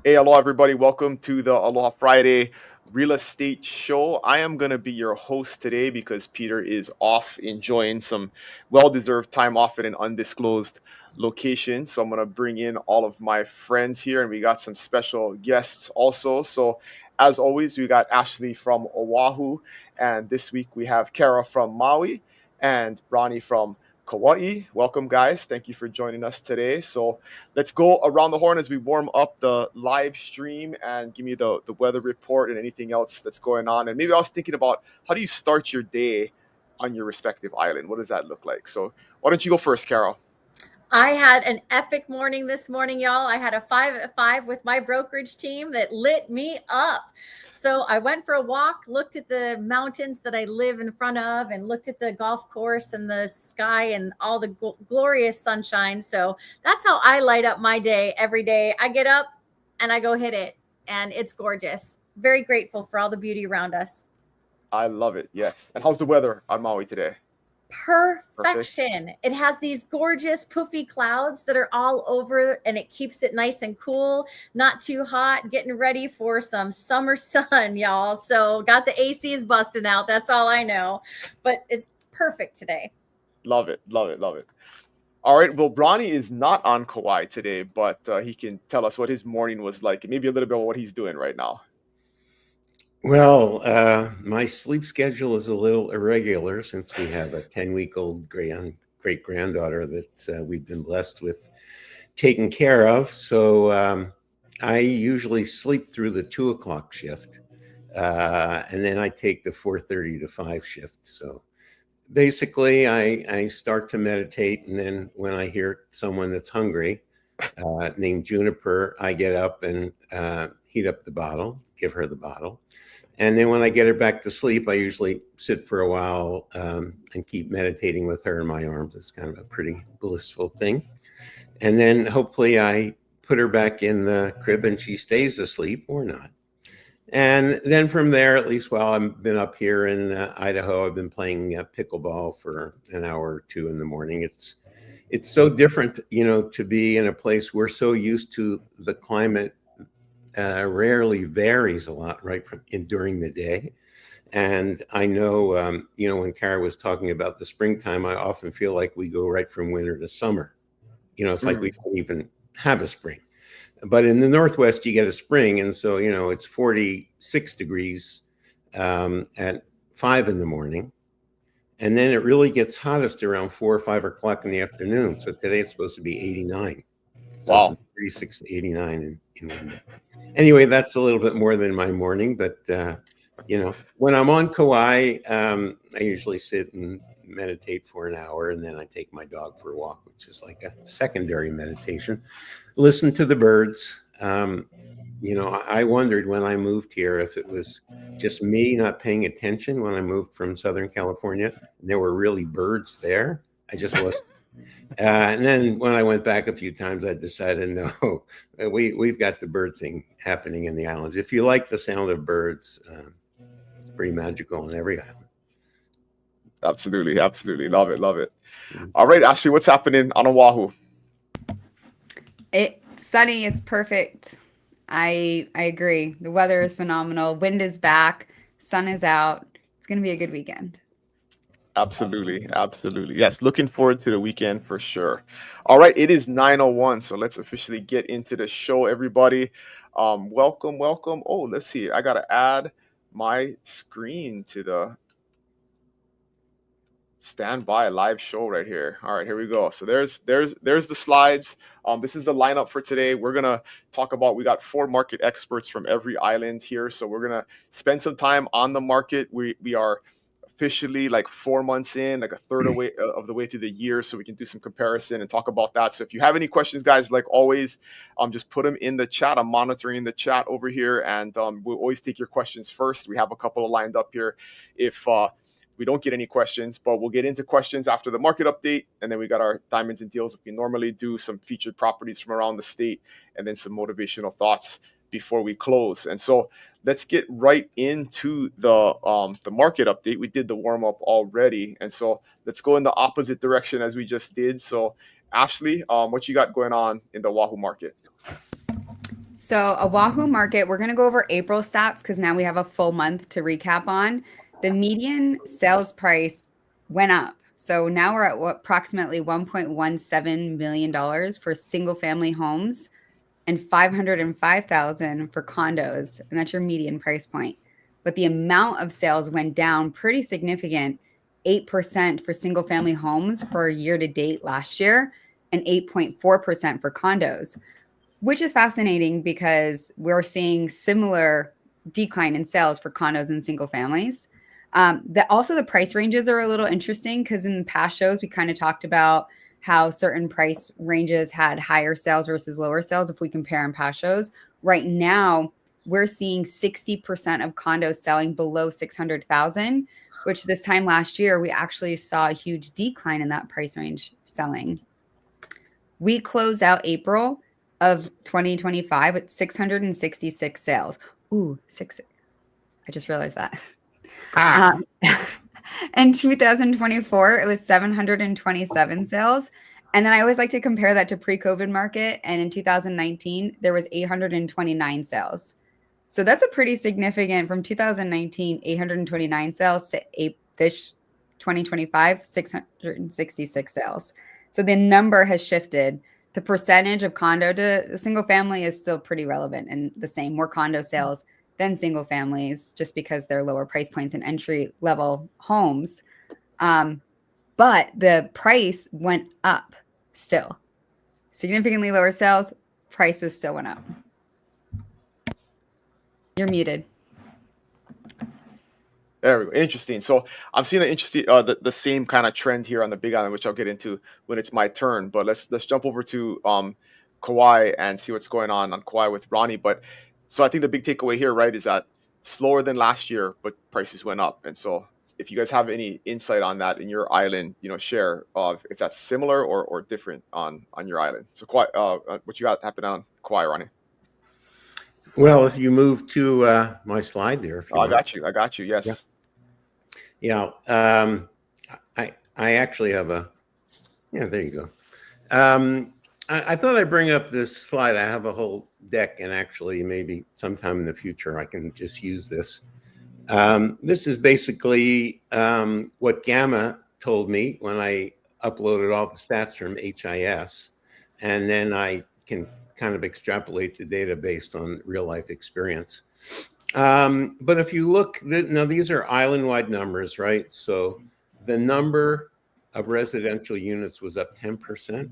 Hey, aloha, everybody. Welcome to the Aloha Friday Real Estate Show. I am going to be your host today because Peter is off enjoying some well deserved time off at an undisclosed location. So I'm going to bring in all of my friends here, and we got some special guests also. So, as always, we got Ashley from Oahu, and this week we have Kara from Maui and Ronnie from Kauai. Welcome, guys. Thank you for joining us today. So, let's go around the horn as we warm up the live stream and give me the weather report and anything else that's going on. And maybe I was thinking about how do you start your day on your respective island? What does that look like? So why don't you go first, Carol? I had an epic morning this morning, y'all. I had a 5 at 5 with my brokerage team that lit me up. So I went for a walk, looked at the mountains that I live in front of, and looked at the golf course and the sky and all the glorious sunshine. So that's how I light up my day every day. I get up and I go hit it, and it's gorgeous. Very grateful for all the beauty around us. I love it. Yes. And how's the weather on Maui today? Perfect. Perfection. It has these gorgeous poofy clouds that are all over, and it keeps it nice and cool, not too hot, getting ready for some summer sun, y'all. So got the ACs busting out. That's all I know. But it's perfect today. Love it. Love it. Love it. All right. Well, Bronny is not on Kauai today, but he can tell us what his morning was like and maybe a little bit about what he's doing right now. Well, my sleep schedule is a little irregular since we have a 10-week-old great granddaughter that we've been blessed with taking care of. So I usually sleep through the 2 o'clock shift, and then I take the 4:30 to 5 shift. So basically, I start to meditate, and then when I hear someone that's hungry, named Juniper, I get up and heat up the bottle, give her the bottle. And then when I get her back to sleep, I usually sit for a while and keep meditating with her in my arms. It's kind of a pretty blissful thing. And then hopefully I put her back in the crib and she stays asleep or not. And then from there, at least while I've been up here in Idaho, I've been playing pickleball for an hour or two in the morning. It's so different, to be in a place we're so used to. The climate rarely varies a lot during the day. And I know, when Kara was talking about the springtime, I often feel like we go right from winter to summer. It's like we don't even have a spring. But in the Northwest, you get a spring. And so, it's 46 degrees at 5 in the morning. And then it really gets hottest around 4 or 5 o'clock in the afternoon. So today it's supposed to be 89. So Wow. from 36 to 89 in one day. Anyway, that's a little bit more than my morning. But, when I'm on Kauai, I usually sit and meditate for an hour, and then I take my dog for a walk, which is like a secondary meditation. Listen to the birds. I wondered when I moved here if it was just me not paying attention when I moved from Southern California, and there were really birds there. I just wasn't. And then when I went back a few times, I decided, no, we've got the bird thing happening in the islands. If you like the sound of birds, it's pretty magical on every island. Absolutely. Absolutely. Love it. Love it. All right, Ashley, what's happening on Oahu? It's sunny. It's perfect. I agree. The weather is phenomenal. Wind is back. Sun is out. It's going to be a good weekend. Absolutely. Absolutely. Yes. Looking forward to the weekend for sure. All right. It is 9:01. So let's officially get into the show, everybody. Welcome. Welcome. Oh, let's see. I got to add my screen to the standby live show right here. All right, here we go. So there's the slides. This is the lineup for today. We're gonna talk about, we got 4 market experts from every island here. So we're gonna spend some time on the market. We are officially like 4 months in, like a third of the way through the year, so we can do some comparison and talk about that. So if you have any questions, guys, like always, just put them in the chat. I'm monitoring the chat over here, and we'll always take your questions first. We have a couple of lined up here. If we don't get any questions, but we'll get into questions after the market update. And then we got our diamonds and deals. We normally do some featured properties from around the state and then some motivational thoughts before we close. And so let's get right into the market update. We did the warm up already. And so let's go in the opposite direction as we just did. So Ashley, what you got going on in the Oahu market? So Oahu market, we're going to go over April stats because now we have a full month to recap on. The median sales price went up. So now we're at approximately $1.17 million for single family homes and $505,000 for condos. And that's your median price point. But the amount of sales went down pretty significant, 8% for single family homes for year to date last year and 8.4% for condos, which is fascinating because we're seeing similar decline in sales for condos and single families. Also the price ranges are a little interesting because in past shows we kind of talked about how certain price ranges had higher sales versus lower sales if we compare in past shows. Right now, we're seeing 60% of condos selling below 600,000, which this time last year we actually saw a huge decline in that price range selling. We closed out April of 2025 at 666 sales. Ooh, I just realized that. In 2024, it was 727 sales. And then I always like to compare that to pre-COVID market. And in 2019, there was 829 sales. So that's a pretty significant from 2019, 829 sales to this 2025, 666 sales. So the number has shifted. The percentage of condo to single family is still pretty relevant and the same. More condo sales than single families just because they're lower price points and entry level homes. But the price went up still. Significantly lower sales, prices still went up. You're muted. There we go. Interesting. So I'm seeing an interesting, the same kind of trend here on the Big Island, which I'll get into when it's my turn. But let's jump over to Kauai and see what's going on Kauai with Ronnie. But so I think the big takeaway here, right, is that slower than last year, but prices went up. And so if you guys have any insight on that in your island, share if that's similar or different on your island. So Kauai, what you got happening on Kauai, Ronnie? Well, if you move to my slide there, if you want. I got you. Yes. Yeah. I actually have there you go. I thought I'd bring up this slide. I have a whole deck, and actually maybe sometime in the future I can just use this. This is basically what Gamma told me when I uploaded all the stats from HIS, and then I can kind of extrapolate the data based on real life experience. But if you look, now these are island-wide numbers, right? So the number of residential units was up 10%.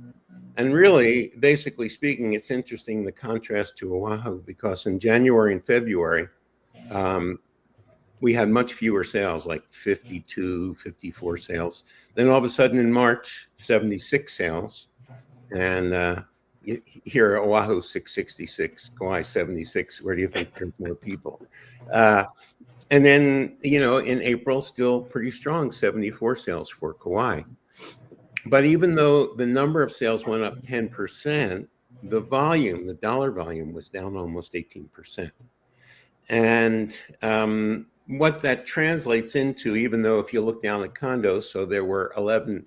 And really, basically speaking, it's interesting the contrast to Oahu, because in January and February, we had much fewer sales, like 52, 54 sales. Then all of a sudden in March, 76 sales. And here at Oahu, 666, Kauai 76. Where do you think there's more people? And then, in April, still pretty strong, 74 sales for Kauai. But even though the number of sales went up 10%, the volume, the dollar volume, was down almost 18%. And what that translates into, even though if you look down at condos, so there were 11%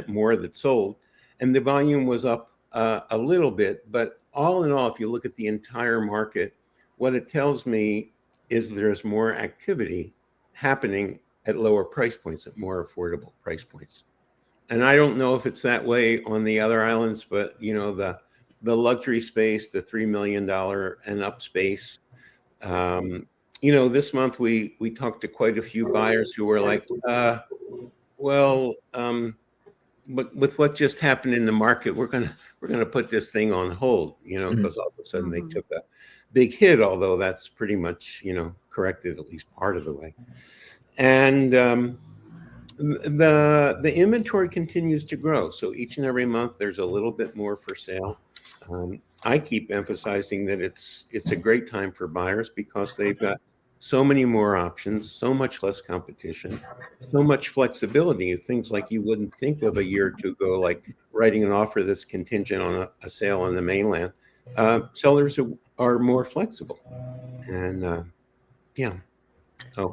more that sold, and the volume was up a little bit, but all in all, if you look at the entire market, what it tells me is there's more activity happening at lower price points, at more affordable price points. And I don't know if it's that way on the other islands, but the luxury space, the $3 million and up space. This month we talked to quite a few buyers who were like, but with what just happened in the market, we're gonna put this thing on hold, because all of a sudden they took a big hit, although that's pretty much, corrected at least part of the way. And the inventory continues to grow. So each and every month there's a little bit more for sale. I keep emphasizing that it's a great time for buyers because they've got so many more options, so much less competition, so much flexibility, things like you wouldn't think of a year or two ago, like writing an offer that's contingent on a sale on the mainland. Sellers are more flexible. And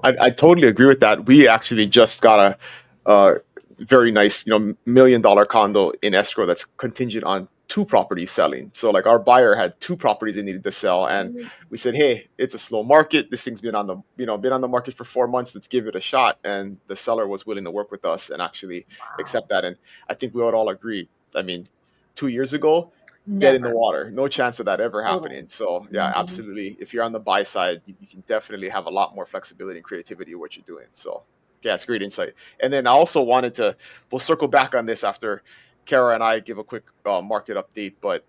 I totally agree with that. We actually just got a very nice, $1 million condo in escrow that's contingent on 2 properties selling. So like our buyer had 2 properties they needed to sell, and Mm, we said, "Hey, it's a slow market. This thing's been on the been on the market for 4 months. Let's give it a shot." And the seller was willing to work with us and actually wow. accept that. And I think we would all agree. I mean, 2 years ago, dead in the Never. water. No chance of that ever Totally. happening. So yeah, Mhm. absolutely. If you're on the buy side, you can definitely have a lot more flexibility and creativity in what you're doing. So yeah, it's great insight. And then I also wanted to, we'll circle back on this after Kara and I give a quick market update. But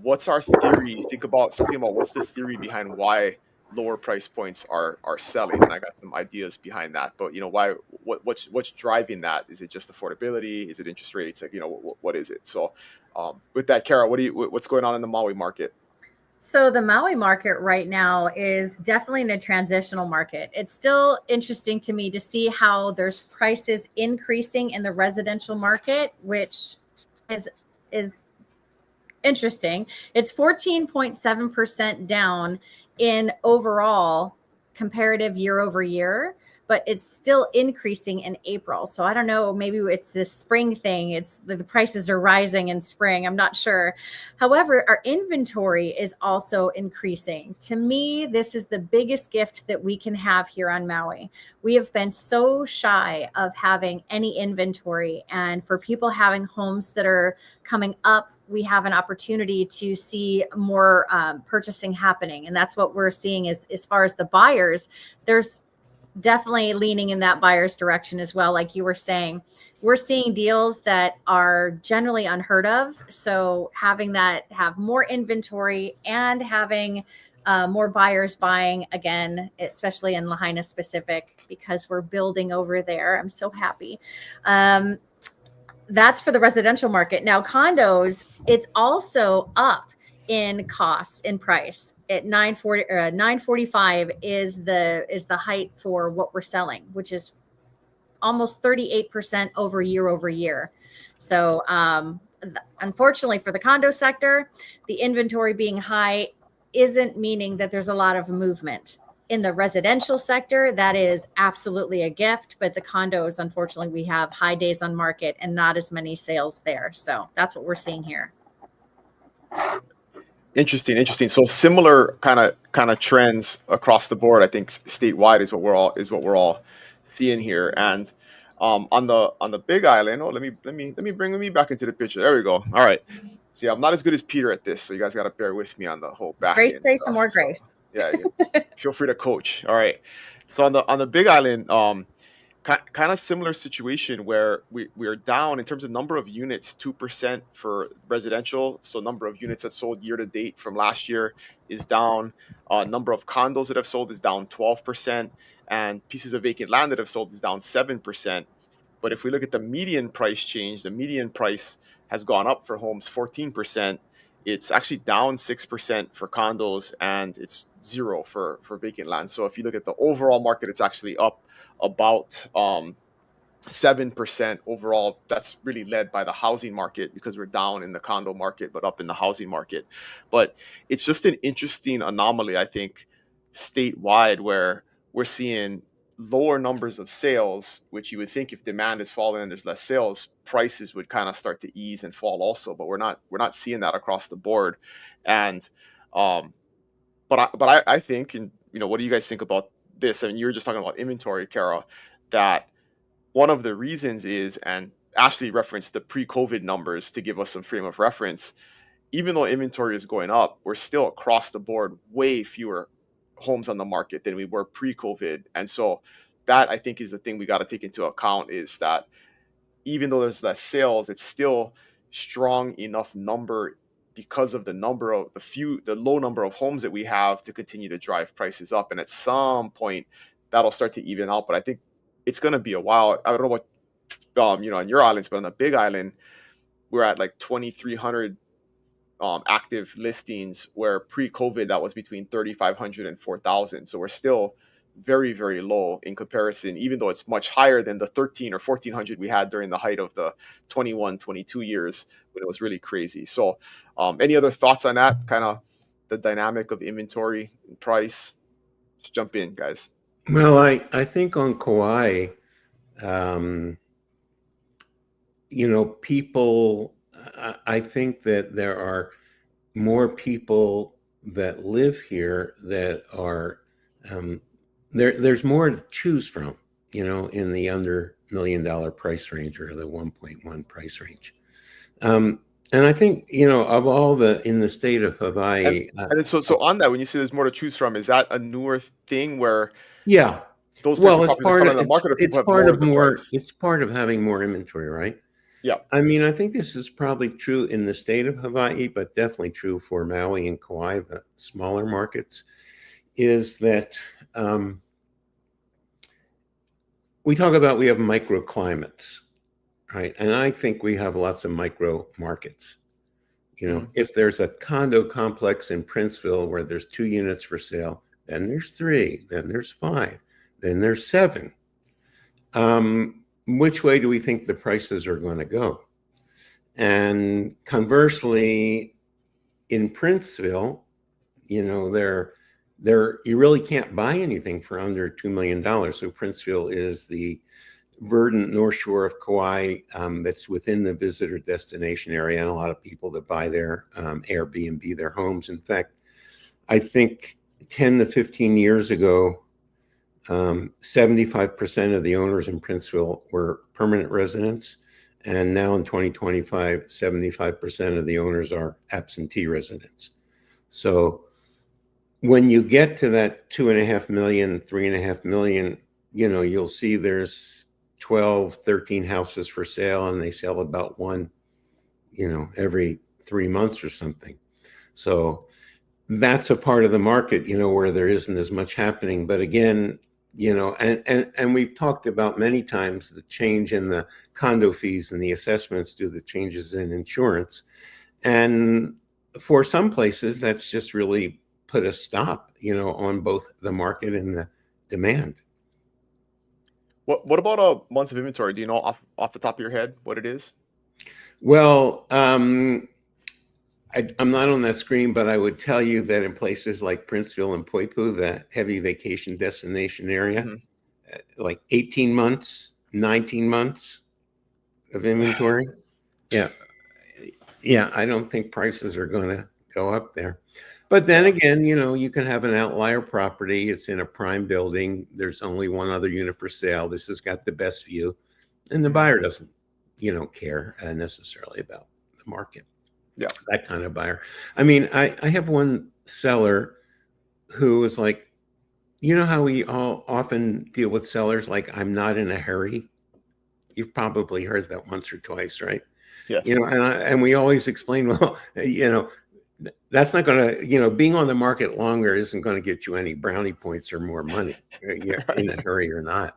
what's our theory? Start thinking about what's the theory behind why lower price points are selling. And I got some ideas behind that. But why? What's driving that? Is it just affordability? Is it interest rates? Like what is it? So with that, Kara, what's going on in the Maui market? So the Maui market right now is definitely in a transitional market. It's still interesting to me to see how there's prices increasing in the residential market, which is is interesting. It's 14.7% down in overall comparative year over year, but it's still increasing in April. So I don't know, maybe it's this spring thing. It's the prices are rising in spring. I'm not sure. However, our inventory is also increasing. To me, this is the biggest gift that we can have here on Maui. We have been so shy of having any inventory, and for people having homes that are coming up, we have an opportunity to see more purchasing happening. And that's what we're seeing is, as far as the buyers, there's definitely leaning in that buyer's direction as well. Like you were saying, we're seeing deals that are generally unheard of. So having that, have more inventory and having more buyers buying again, especially in Lahaina specific, because we're building over there. I'm so happy. That's for the residential market. Now condos, it's also up in cost, in price at 940 or 945 is the height for what we're selling, which is almost 38% over year. So unfortunately for the condo sector, the inventory being high isn't meaning that there's a lot of movement. In the residential sector, that is absolutely a gift, but the condos, unfortunately, we have high days on market and not as many sales there. So that's what we're seeing here. Interesting, interesting. So similar kind of trends across the board. I think statewide is what we're all seeing here. And on the Big Island, let me bring me back into the picture. There we go. All right. See, I'm not as good as Peter at this, so you guys got to bear with me on the whole back Grace, end grace, and stuff. more So grace. yeah, feel free to coach. All right. So on the Big Island, kind of similar situation where we are down in terms of number of units, 2% for residential. So number of units that sold year to date from last year is down. Number of condos that have sold is down 12%, and pieces of vacant land that have sold is down 7%. But if we look at the median price change, the median price has gone up for homes 14%. It's actually down 6% for condos, and it's zero for vacant land. So if you look at the overall market, it's actually up about 7% overall. That's really led by the housing market because we're down in the condo market, but up in the housing market. But it's just an interesting anomaly, I think, statewide, where we're seeing lower numbers of sales, which you would think if demand is falling and there's less sales, prices would kind of start to ease and fall also. But we're not seeing that across the board. And um, I think, and what do you guys think about this? I mean, you were just talking about inventory, Kara, that one of the reasons is, and Ashley referenced the pre-COVID numbers to give us some frame of reference. Even though inventory is going up, we're still across the board way fewer homes on the market than we were pre-COVID. And so that, I think, is the thing we got to take into account, is that even though there's less sales, it's still strong enough number because of the low number of homes that we have to continue to drive prices up. And at some point that'll start to even out. But I think it's going to be a while. I don't know what, on your islands, but on the Big Island, we're at like 2,300 active listings, where pre-COVID that was between 3,500 and 4,000. So we're still very, very low in comparison, even though it's much higher than the 13 or 1,400 we had during the height of the 21, 22 years when it was really crazy. So any other thoughts on that, kind of the dynamic of inventory and price? Just jump in, guys. Well, I think on Kauai, people I think that there are more people that live here that are there's more to choose from, in the under $1 million price range or the 1.1 price range. And I think, of all in the state of And Hawaii, so on that, when you say there's more to choose from, is that a newer thing where yeah. those types Well, of properties are coming on the market, or it's people have part lowered of the price? it's part of having more inventory, right? Yeah. I mean, I think this is probably true in the state of Hawaii, but definitely true for Maui and Kauai, the smaller markets, is that we talk about we have microclimates, right? And I think we have lots of micro markets. If there's a condo complex in Princeville where there's 2 units for sale, then there's 3, then there's 5, then there's 7. Which way do we think the prices are going to go? And conversely, in Princeville, you really can't buy anything for under $2 million. So Princeville is the verdant North Shore of Kauai, that's within the visitor destination area, and a lot of people that buy there Airbnb their homes. In fact, I think 10 to 15 years ago, 75% of the owners in Princeville were permanent residents. And now in 2025, 75% of the owners are absentee residents. So when you get to that 2.5 million, 3.5 million, you'll see there's 12, 13 houses for sale, and they sell about one, every 3 months or something. So that's a part of the market, where there isn't as much happening. But again, and we've talked about many times the change in the condo fees and the assessments due to the changes in insurance. And for some places, that's just really put a stop, on both the market and the demand. What about months of inventory? Do you know off the top of your head what it is? Well, I'm not on that screen, but I would tell you that in places like Princeville and Poipu, the heavy vacation destination area, like 18 months, 19 months of inventory. Yeah. Yeah, I don't think prices are going to go up there. But then again, you can have an outlier property. It's in a prime building. There's only one other unit for sale. This has got the best view. And the buyer doesn't, care necessarily about the market. Yeah. That kind of buyer. I mean, I have one seller who was like, how we all often deal with sellers, like, I'm not in a hurry. You've probably heard that once or twice, right? Yes. And we always explain, well, that's not going to, being on the market longer isn't going to get you any brownie points or more money. You're in a hurry or not.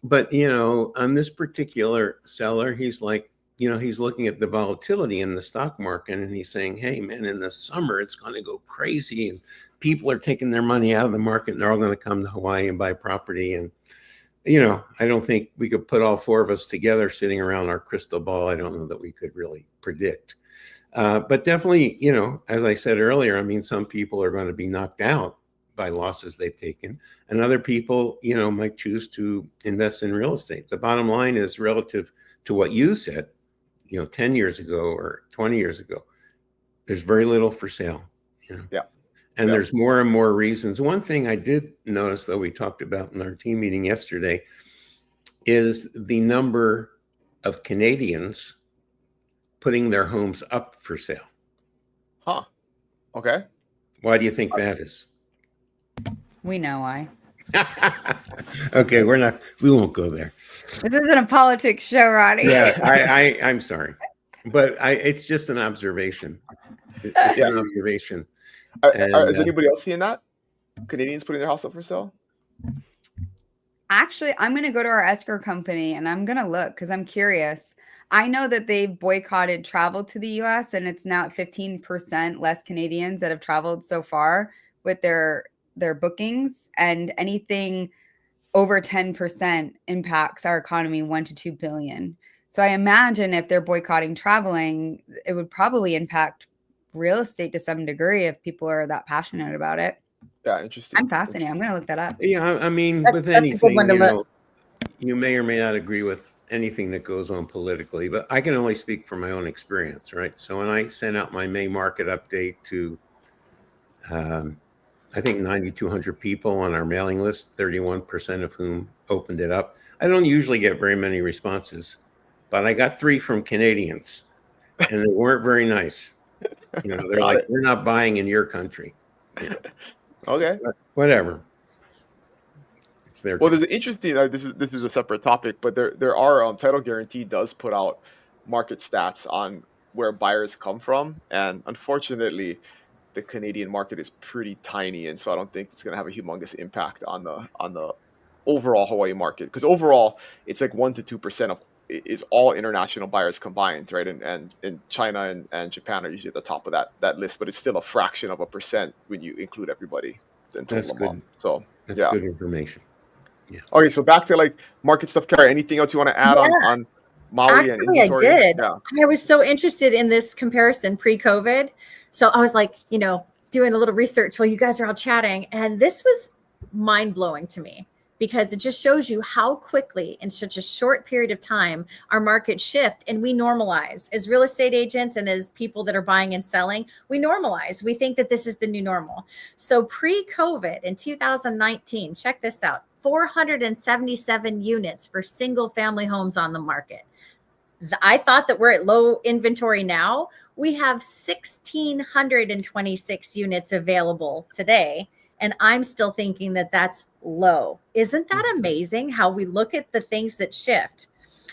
But, on this particular seller, he's like, he's looking at the volatility in the stock market, and he's saying, hey, man, in the summer, it's going to go crazy. And people are taking their money out of the market, and they're all going to come to Hawaii and buy property. And, I don't think we could put all 4 of us together sitting around our crystal ball. I don't know that we could really predict. But definitely, as I said earlier, I mean, some people are going to be knocked out by losses they've taken, and other people, might choose to invest in real estate. The bottom line is, relative to what you said, 10 years ago or 20 years ago, there's very little for sale, Yeah. And there's more and more reasons. One thing I did notice, though, we talked about in our team meeting yesterday, is the number of Canadians putting their homes up for sale. Huh. Okay. Why do you think that is? We know why. Okay, we won't go there. This isn't a politics show, Ronnie. Yeah, I'm sorry, but it's just an observation. It's an observation. Is anybody else seeing that? Canadians putting their house up for sale? Actually, I'm going to go to our escrow company and I'm going to look because I'm curious. I know that they've boycotted travel to the US, and it's now at 15% less Canadians that have traveled so far with their bookings, and anything over 10% impacts our economy 1 to 2 billion. So I imagine if they're boycotting traveling, it would probably impact real estate to some degree if people are that passionate about it. Yeah, interesting. I'm fascinated. I'm going to look that up. Yeah, I mean, That's with a good anything, one to look. you may or may not agree with anything that goes on politically, but I can only speak from my own experience, right? So when I sent out my May market update to, I think 9,200 people on our mailing list, 31% of whom opened it up. I don't usually get very many responses, but I got 3 from Canadians, and they weren't very nice. You know, they're Got like, it. "We're not buying in your country." You know, Okay. but whatever. It's their Well, choice. there's an interesting. This is a separate topic, but there are Title Guarantee does put out market stats on where buyers come from, and unfortunately, the Canadian market is pretty tiny, and so I don't think it's going to have a humongous impact on the overall Hawaii market, because overall it's like 1 to 2% of is all international buyers combined, right? And China and Japan are usually at the top of that list, but it's still a fraction of a percent when you include everybody in That's total amount. good. So That's yeah. good information. Yeah. Okay, so back to like market stuff, Kara. Anything else you want to add Yeah, on Maui and actually, I inventory? did. Yeah. I was so interested in this comparison pre-COVID. So I was like, doing a little research while you guys are all chatting. And this was mind-blowing to me because it just shows you how quickly in such a short period of time our markets shift and we normalize as real estate agents and as people that are buying and selling. We normalize. We think that this is the new normal. So pre-COVID in 2019, check this out. 477 units for single family homes on the market. I thought that we're at low inventory now. We have 1,626 units available today. And I'm still thinking that that's low. Isn't that amazing how we look at the things that shift?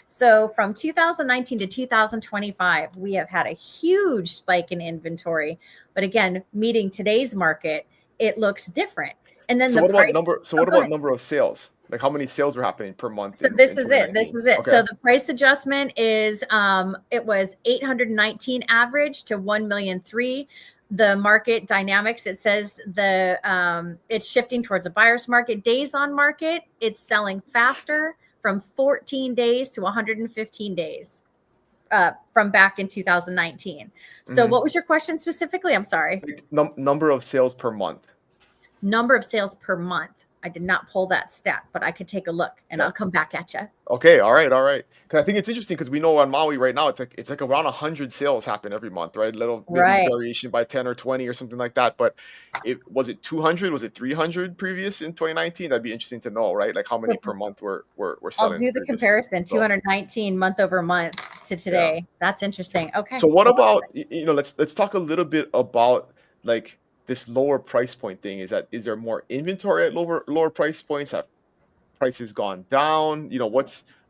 So from 2019 to 2025, we have had a huge spike in inventory. But again, meeting today's market, it looks different. And then So the what about price. number? So Oh, what go about ahead. number of sales? Like how many sales were happening per month So in this is it. 2019? Okay. So the price adjustment is it was 819 average to 1,000,003. The market dynamics, it says it's shifting towards a buyer's market. Days on market, it's selling faster from 14 days to 115 days from back in 2019. So Mhm. what was your question specifically? I'm sorry. Like, number of sales per month. Number of sales per month. I did not pull that stat, but I could take a look and Yeah. I'll come back at you. Okay, all right. Because I think it's interesting because we know on Maui right now it's like around 100 sales happen every month, right? Little maybe Right. variation by 10 or 20 or something like that. But it 200? Was it 300 previous in 2019? That'd be interesting to know, right? Like how many per month we're I'll selling do the previously. comparison, So 219 month over month to today. That's interesting. Okay. so what about let's talk a little bit about like this lower price point thing. Is there more inventory at lower price points? Have prices gone down?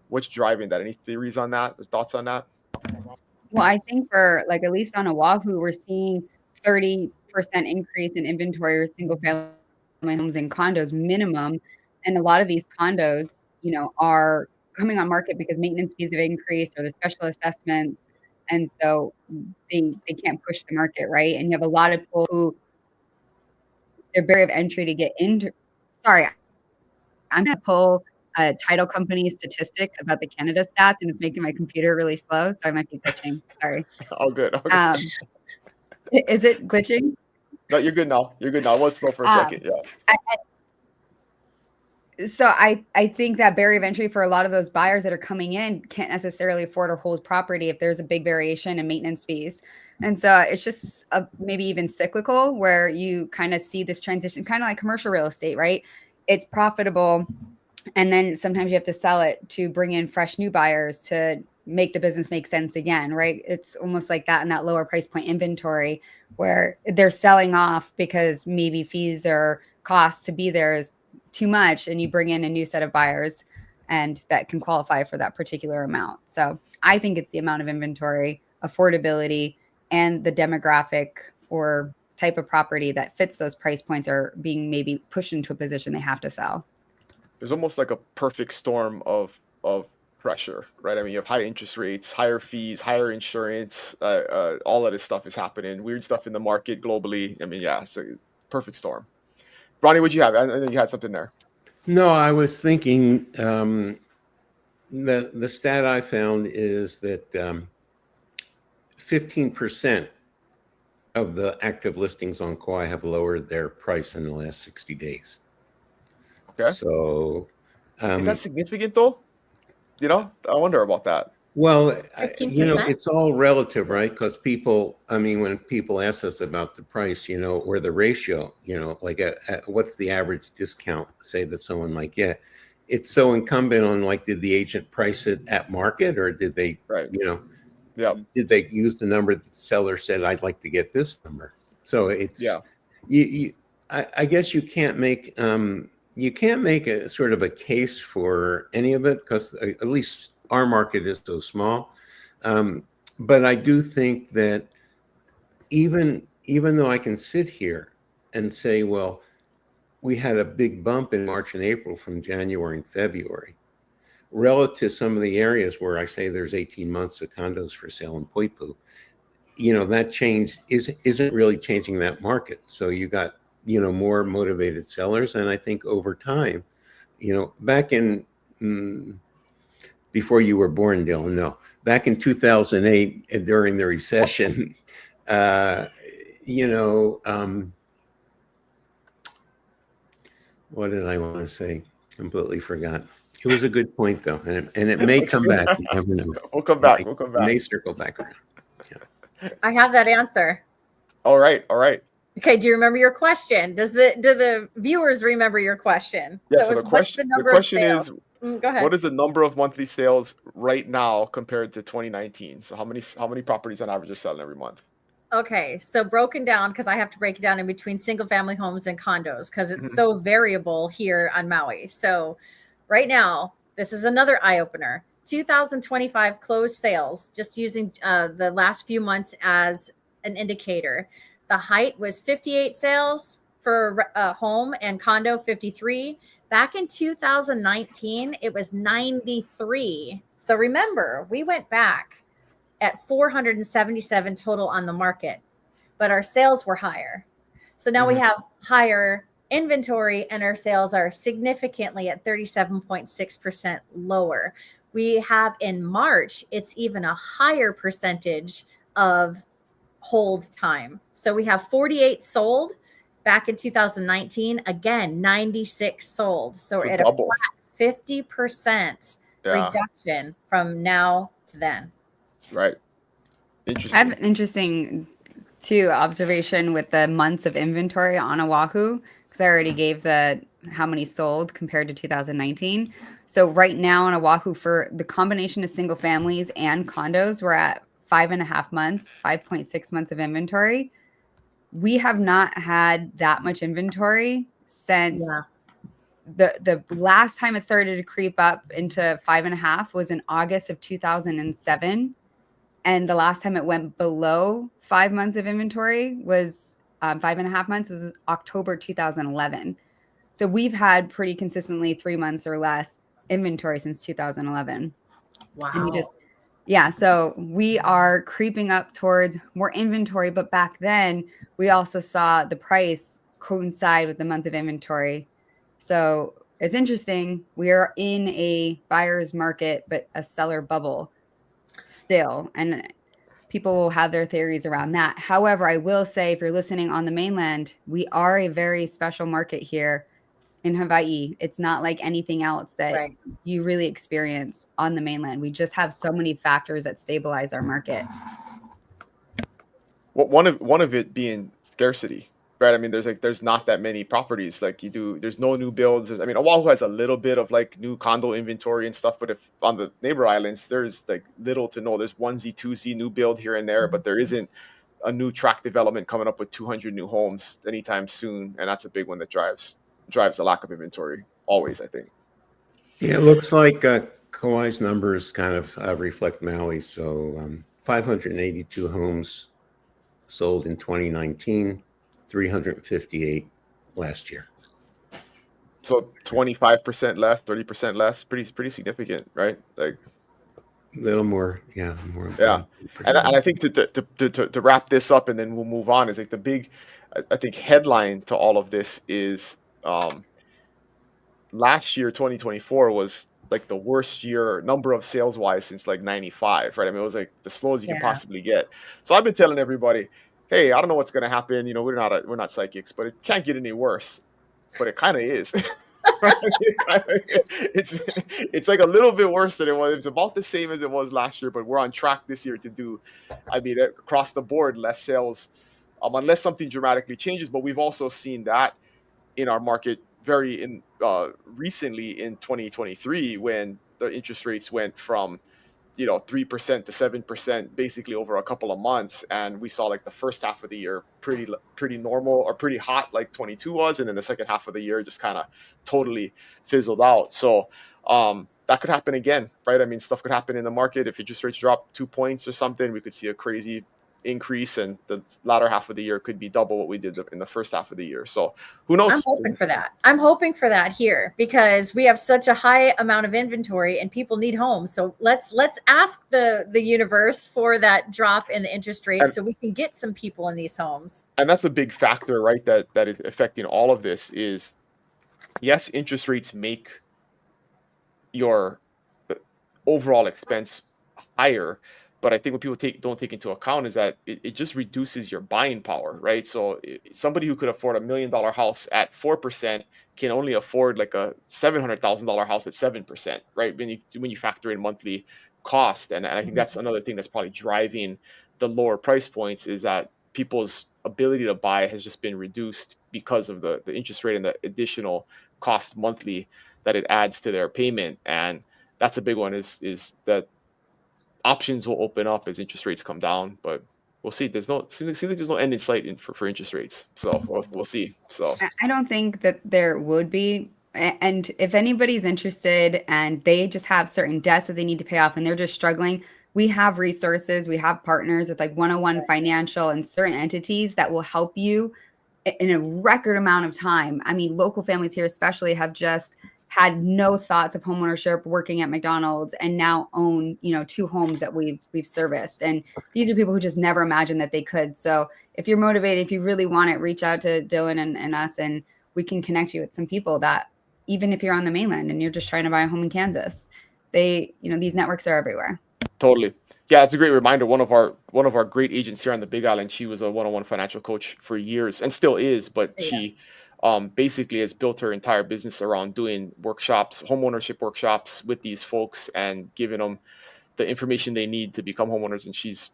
What's driving that? Any theories on that or thoughts on that? Well, I think for like at least on Oahu, we're seeing 30% increase in inventory of single family homes and condos minimum. And a lot of these condos, are coming on market because maintenance fees have increased or the special assessments. And so they can't push the market, right? And you have a lot of people who their barrier of entry to get into. Sorry, I'm gonna pull title company statistics about the Canada stats, and it's making my computer really slow, so I might be glitching. Sorry. Oh, good. Okay. Is it glitching? No, you're good now. You're good now. It was slow for a Um, second. Yeah. so I think that barrier of entry for a lot of those buyers that are coming in can't necessarily afford or hold property if there's a big variation in maintenance fees. And so it's just maybe even cyclical where you kind of see this transition, kind of like commercial real estate, right? It's profitable. And then sometimes you have to sell it to bring in fresh new buyers to make the business make sense again, right? It's almost like that in that lower price point inventory where they're selling off because maybe fees or costs to be there is too much and you bring in a new set of buyers and that can qualify for that particular amount. So I think it's the amount of inventory, affordability, and the demographic or type of property that fits those price points are being maybe pushed into a position they have to sell. There's almost like a perfect storm of pressure, right? I mean, you have high interest rates, higher fees, higher insurance, all of this stuff is happening. Weird stuff in the market globally. I mean, yeah, so perfect storm. Ronnie, what'd you have? I know you had something there. No, I was thinking the stat I found is that 15% of the active listings on Kauai have lowered their price in the last 60 days. Okay. So Is that significant though? I wonder about that. Well, 15%. it's all relative, right? Because people, I mean, when people ask us about the price, or the ratio, like what's the average discount, say, that someone might get, it's so incumbent on, like, did the agent price it at market, or did they, Right. you know, Yep. did they use the number that the seller said, I'd like to get this number? So it's, Yeah. I guess you can't make a sort of a case for any of it, because at least our market is so small. But I do think that even though I can sit here and say, well, we had a big bump in March and April from January and February, relative to some of the areas where I say there's 18 months of condos for sale in Poipu, that change isn't really changing that market. So you got, more motivated sellers. And I think over time, back in, before you were born, Dylan, no, back in 2008, during the recession, you know, what did I want to say? Completely forgot. It was a good point, though, and it may come back. You never know. We'll come back. We'll come It may back. circle back around. I have that answer. All right. All right. Okay, do you remember your question? Do the viewers remember your question? Yeah. So So it was, the what's the question number of sales? is, Go ahead. what is the number of monthly sales right now compared to 2019? So how many properties on average are selling every month? Okay, so broken down, because I have to break it down in between single family homes and condos because it's so variable here on Maui. So right now, this is another eye opener. 2025 closed sales, just using the last few months as an indicator. The height was 58 sales for home, and condo 53. Back in 2019, it was 93. So remember, we went back at 477 total on the market, but our sales were higher. So now we have higher inventory and our sales are significantly at 37.6% lower. We have in March, it's even a higher percentage of hold time. So we have 48 sold back in 2019, again, 96 sold. So we're at double. a flat 50% reduction from now to then. Right. I have an interesting too observation with the months of inventory on Oahu, because I already gave the how many sold compared to 2019. So right now on Oahu, for the combination of single families and condos, we're at 5.5 months, 5.6 months of inventory. We have not had that much inventory since the last time it started to creep up into 5.5 was in August of 2007. And the last time it went below 5 months of inventory was 5.5 months, was October 2011. So we've had pretty consistently 3 months or less inventory since 2011. Wow. And so we are creeping up towards more inventory. But back then, we also saw the price coincide with the months of inventory. So it's interesting. We are in a buyer's market, but a seller bubble still. And people will have their theories around that. However, I will say, if you're listening on the mainland, we are a very special market here in Hawaii. It's not like anything else that you really experience on the mainland. We just have so many factors that stabilize our market. Well, one of it being scarcity, right? I mean, there's not that many properties like you do. There's no new builds. I mean, Oahu has a little bit of like new condo inventory and stuff, but if on the neighbor islands, there's like little to no. There's onesie, twosie new build here and there, but there isn't a new tract development coming up with 200 new homes anytime soon, and that's a big one that drives the lack of inventory always, I think. Yeah, it looks like Kauai's numbers kind of reflect Maui. So 582 homes sold in 2019, 358 last year. So 25% less, 30% less, pretty significant, right? Like a little more, more. Yeah, and I think to wrap this up and then we'll move on is like the big, I think, headline to all of this is last year 2024 was like the worst year number of sales wise since like 95, right? I mean, it was like the slowest you can possibly get. So I've been telling everybody, hey, I don't know what's going to happen. We're not psychics, but it can't get any worse. But it kind of is. It's like a little bit worse than it was. It's about the same as it was last year, but we're on track this year to do, I mean, across the board, less sales, unless something dramatically changes. But we've also seen that in our market very recently in 2023 when the interest rates went from 3% to 7% basically over a couple of months, and we saw like the first half of the year pretty normal or pretty hot like 22 was, and then the second half of the year just kind of totally fizzled out. So that could happen again, right? I mean, stuff could happen in the market. If interest rates drop 2 points or something, we could see a crazy increase, and the latter half of the year could be double what we did in the first half of the year. So who knows? I'm hoping for that. I'm hoping for that here because we have such a high amount of inventory and people need homes. So let's ask the universe for that drop in the interest rate so we can get some people in these homes. And that's a big factor, right? That is affecting all of this is, yes, interest rates make your overall expense higher, but I think what people don't take into account is that it just reduces your buying power, right? So somebody who could afford $1 million house at 4% can only afford like a $700,000 house at 7%, right? When you factor in monthly cost, and I think that's another thing that's probably driving the lower price points is that people's ability to buy has just been reduced because of the interest rate and the additional cost monthly that it adds to their payment. And that's a big one is that options will open up as interest rates come down, but we'll see. Seems like there's no end in sight for interest rates. So we'll see. So I don't think that there would be. And if anybody's interested and they just have certain debts that they need to pay off and they're just struggling, we have resources. We have partners with like 101 Financial and certain entities that will help you in a record amount of time. I mean, local families here especially have just had no thoughts of homeownership, working at McDonald's, and now own, 2 homes that we've serviced. And these are people who just never imagined that they could. So if you're motivated, if you really want it, reach out to Dylan and us, and we can connect you with some people that, even if you're on the mainland and you're just trying to buy a home in Kansas, these networks are everywhere. Totally. Yeah, it's a great reminder. One of our great agents here on the Big Island, she was a one-on-one financial coach for years and still is, but she basically has built her entire business around doing workshops, homeownership workshops with these folks and giving them the information they need to become homeowners. And she's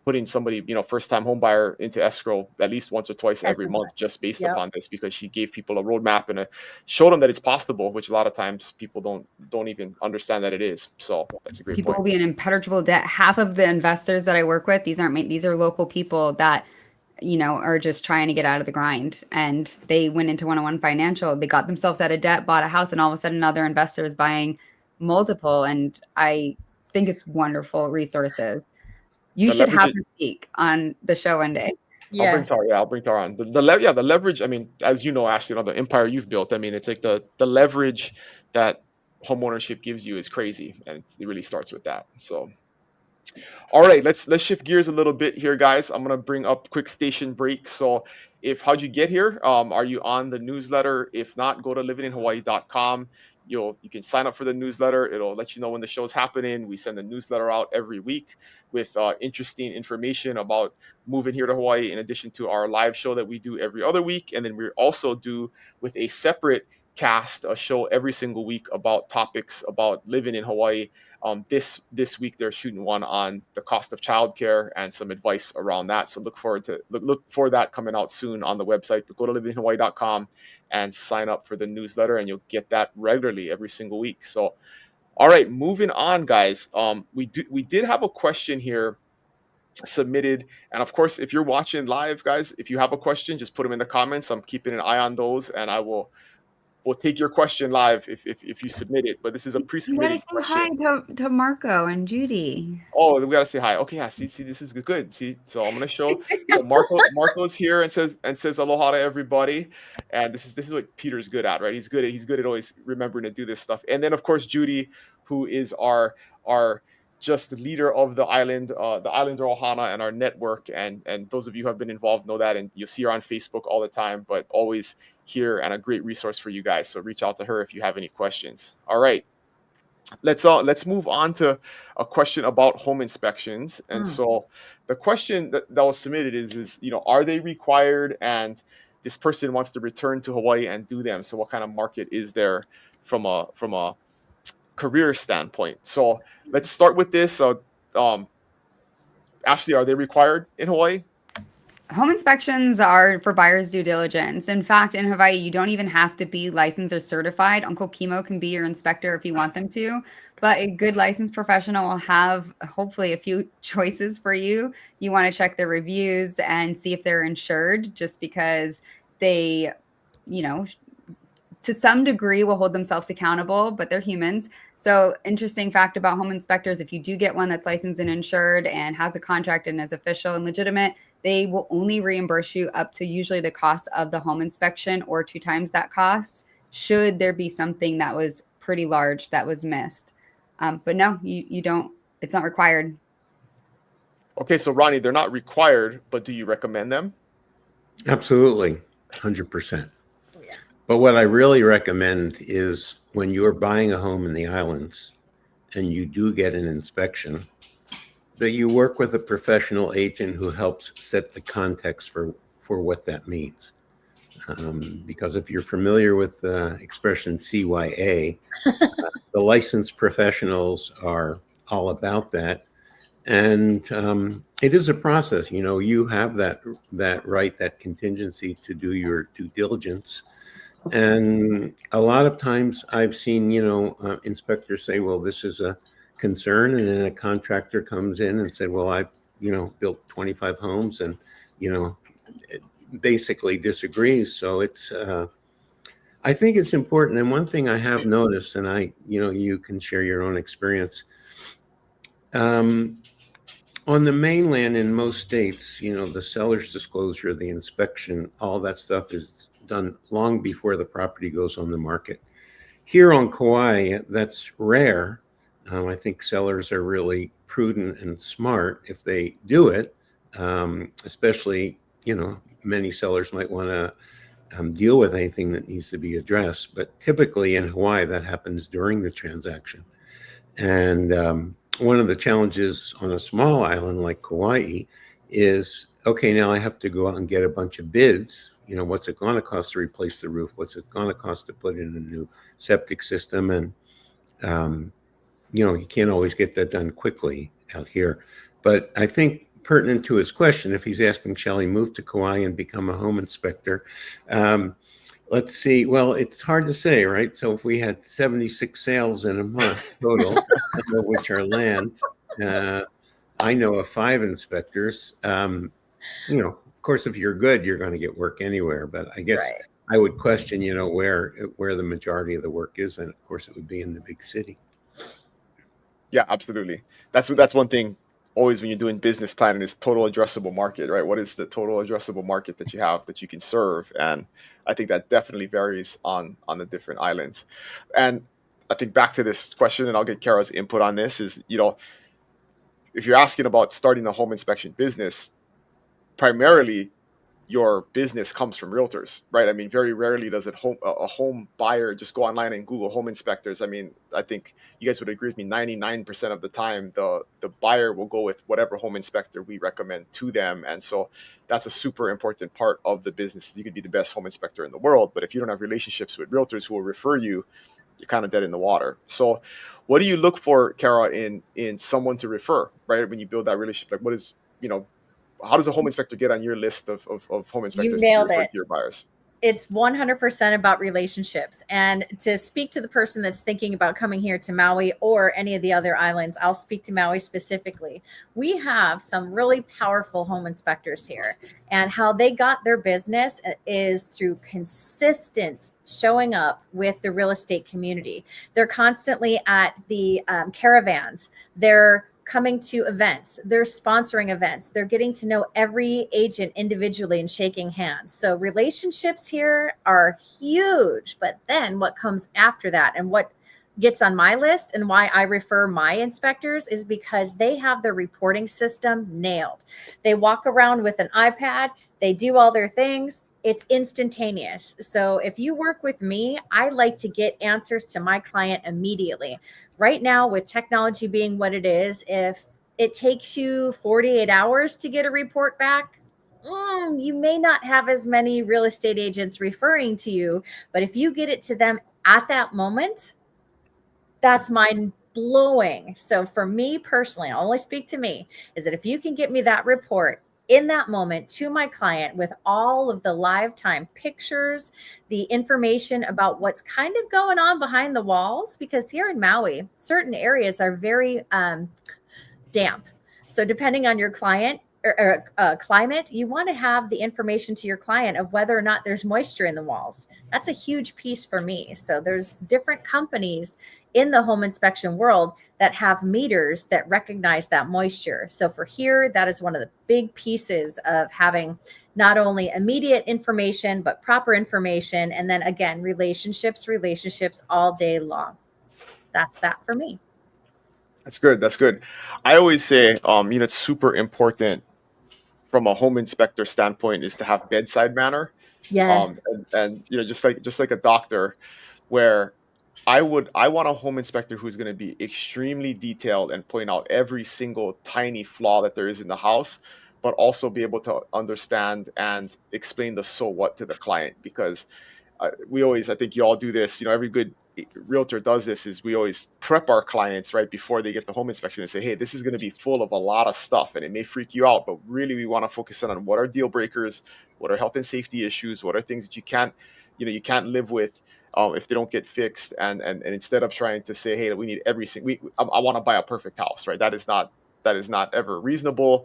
putting somebody, first-time home buyer into escrow at least once or twice every month just based upon this, because she gave people a roadmap and showed them that it's possible, which a lot of times people don't even understand that it is. So that's a great People point. will be in impenetrable debt. Half of the investors that I work with, these are local people that are just trying to get out of the grind. And they went into 101 Financial. They got themselves out of debt, bought a house, and all of a sudden another investor is buying multiple. And I think it's wonderful resources. You should have her speak on the show one day. Yes. I'll bring Tara on. The leverage, I mean, as you know, Ashley, the empire you've built, I mean, it's like the leverage that homeownership gives you is crazy. And it really starts with that. So all right, let's shift gears a little bit here, guys. I'm gonna bring up quick station break. So how'd you get here? Are you on the newsletter? If not, go to livinginhawaii.com. You can sign up for the newsletter. It'll let you know when the show's happening. We send a newsletter out every week with interesting information about moving here to Hawaii, in addition to our live show that we do every other week. And then we also do with a separate cast a show every single week about topics about living in Hawaii. This week they're shooting one on the cost of childcare and some advice around that. So look for that coming out soon on the website. But go to livinginhawaii.com and sign up for the newsletter, and you'll get that regularly every single week. So, all right, moving on, guys. We did have a question here submitted, and of course, if you're watching live, guys, if you have a question, just put them in the comments. I'm keeping an eye on those, and we'll take your question live if you submit it. But this is a pre-submitted question. Hi to Marco and Judy. Oh, we gotta say hi. Okay, yeah. See, this is good. See, so I'm gonna show. So Marco's here and says aloha to everybody. And this is what Peter's good at, right? He's good at always remembering to do this stuff. And then of course Judy, who is our just the leader of the Islander Ohana and our network. And those of you who have been involved know that, and you'll see her on Facebook all the time, but always here and a great resource for you guys. So reach out to her if you have any questions. All right. Let's move on to a question about home inspections. And so the question that was submitted is are they required? And this person wants to return to Hawaii and do them. So what kind of market is there from a career standpoint? So let's start with this. So Ashley, are they required in Hawaii? Home inspections are for buyers' due diligence. In fact, in Hawaii, you don't even have to be licensed or certified. Uncle Chemo can be your inspector if you want them to. But a good licensed professional will have hopefully a few choices for you. You want to check their reviews and see if they're insured, just because they, you know, to some degree will hold themselves accountable, but they're humans. So interesting fact about home inspectors, if you do get one that's licensed and insured and has a contract and is official and legitimate, they will only reimburse you up to usually the cost of the home inspection or 2 times that cost, should there be something that was pretty large that was missed. But no, you don't, it's not required. Okay, so Ronnie, they're not required, but do you recommend them? Absolutely, 100%. Yeah. But what I really recommend is when you're buying a home in the islands and you do get an inspection, that you work with a professional agent who helps set the context for what that means. Because if you're familiar with the expression CYA, the licensed professionals are all about that. And it is a process. You have that right, that contingency to do your due diligence. And a lot of times I've seen, inspectors say, well, this is a concern. And then a contractor comes in and said, well, I've, built 25 homes and, basically disagrees. So I think it's important. And one thing I have noticed, and you can share your own experience. On the mainland in most states, the seller's disclosure, the inspection, all that stuff is done long before the property goes on the market. Here on Kauai, that's rare. I think sellers are really prudent and smart if they do it, especially, many sellers might want to deal with anything that needs to be addressed. But typically in Hawaii, that happens during the transaction. And one of the challenges on a small island like Kauai is, okay, now I have to go out and get a bunch of bids. What's it going to cost to replace the roof? What's it going to cost to put in a new septic system? And, you can't always get that done quickly out here. But I think pertinent to his question, if he's asking, shall he move to Kauai and become a home inspector? Let's see. Well, it's hard to say, right? So if we had 76 sales in a month total, which are land, I know of 5 inspectors. Of course, if you're good, you're going to get work anywhere. But I guess Right. I would question, where the majority of the work is, and of course, it would be in the big city. Yeah, absolutely. That's one thing always when you're doing business planning is total addressable market, right? What is the total addressable market that you have that you can serve? And I think that definitely varies on the different islands. And I think back to this question, and I'll get Kara's input on this, is, if you're asking about starting a home inspection business, primarily your business comes from realtors, right? I mean, very rarely does a home buyer just go online and Google home inspectors. I mean, I think you guys would agree with me, 99% of the time, the buyer will go with whatever home inspector we recommend to them. And so that's a super important part of the business. You could be the best home inspector in the world, but if you don't have relationships with realtors who will refer you, you're kind of dead in the water. So what do you look for, Kara, in someone to refer, right? When you build that relationship, like what is, how does a home inspector get on your list of home inspectors to nailed refer it. to your buyers? It's 100% about relationships. And to speak to the person that's thinking about coming here to Maui or any of the other islands, I'll speak to Maui specifically. We have some really powerful home inspectors here, and how they got their business is through consistent showing up with the real estate community. They're constantly at the caravans. They're coming to events, they're sponsoring events, they're getting to know every agent individually and shaking hands. So relationships here are huge. But then what comes after that, and what gets on my list and why I refer my inspectors, is because they have their reporting system nailed. They walk around with an iPad, they do all their things. It's instantaneous. So if you work with me, I like to get answers to my client immediately. Right now, with technology being what it is, if it takes you 48 hours to get a report back, you may not have as many real estate agents referring to you, but if you get it to them at that moment, that's mind blowing. So for me personally, I only speak to me, is that if you can get me that report in that moment to my client with all of the live time pictures, the information about what's kind of going on behind the walls, because here in Maui, certain areas are very damp. So depending on your client or climate, you want to have the information to your client of whether or not there's moisture in the walls. That's a huge piece for me. So there's different companies in the home inspection world that have meters that recognize that moisture. So for here, that is one of the big pieces of having not only immediate information, but proper information. And then again, relationships all day long. That's that for me. That's good. That's good. I always say, it's super important from a home inspector standpoint is to have bedside manner. Yes. And just like a doctor, where I want a home inspector who's going to be extremely detailed and point out every single tiny flaw that there is in the house, but also be able to understand and explain the so what to the client. Because we always, I think you all do this, every good realtor does this, is we always prep our clients right before they get the home inspection and say, hey, this is going to be full of a lot of stuff and it may freak you out, but really we want to focus in on what are deal breakers, what are health and safety issues, what are things that you can't live with if they don't get fixed. And instead of trying to say, hey, we need every single, I want to buy a perfect house, right? That is not ever reasonable.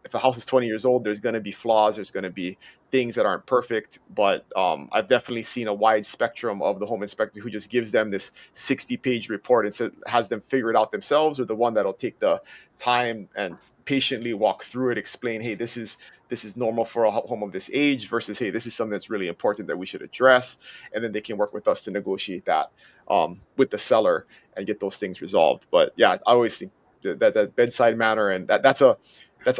If a house is 20 years old, there's going to be flaws. There's going to be things that aren't perfect. But I've definitely seen a wide spectrum of the home inspector who just gives them this 60-page report and has them figure it out themselves, or the one that'll take the time and patiently walk through it, explain, hey, this is normal for a home of this age, versus, hey, this is something that's really important that we should address. And then they can work with us to negotiate that with the seller and get those things resolved. But yeah, I always think that bedside manner, and that's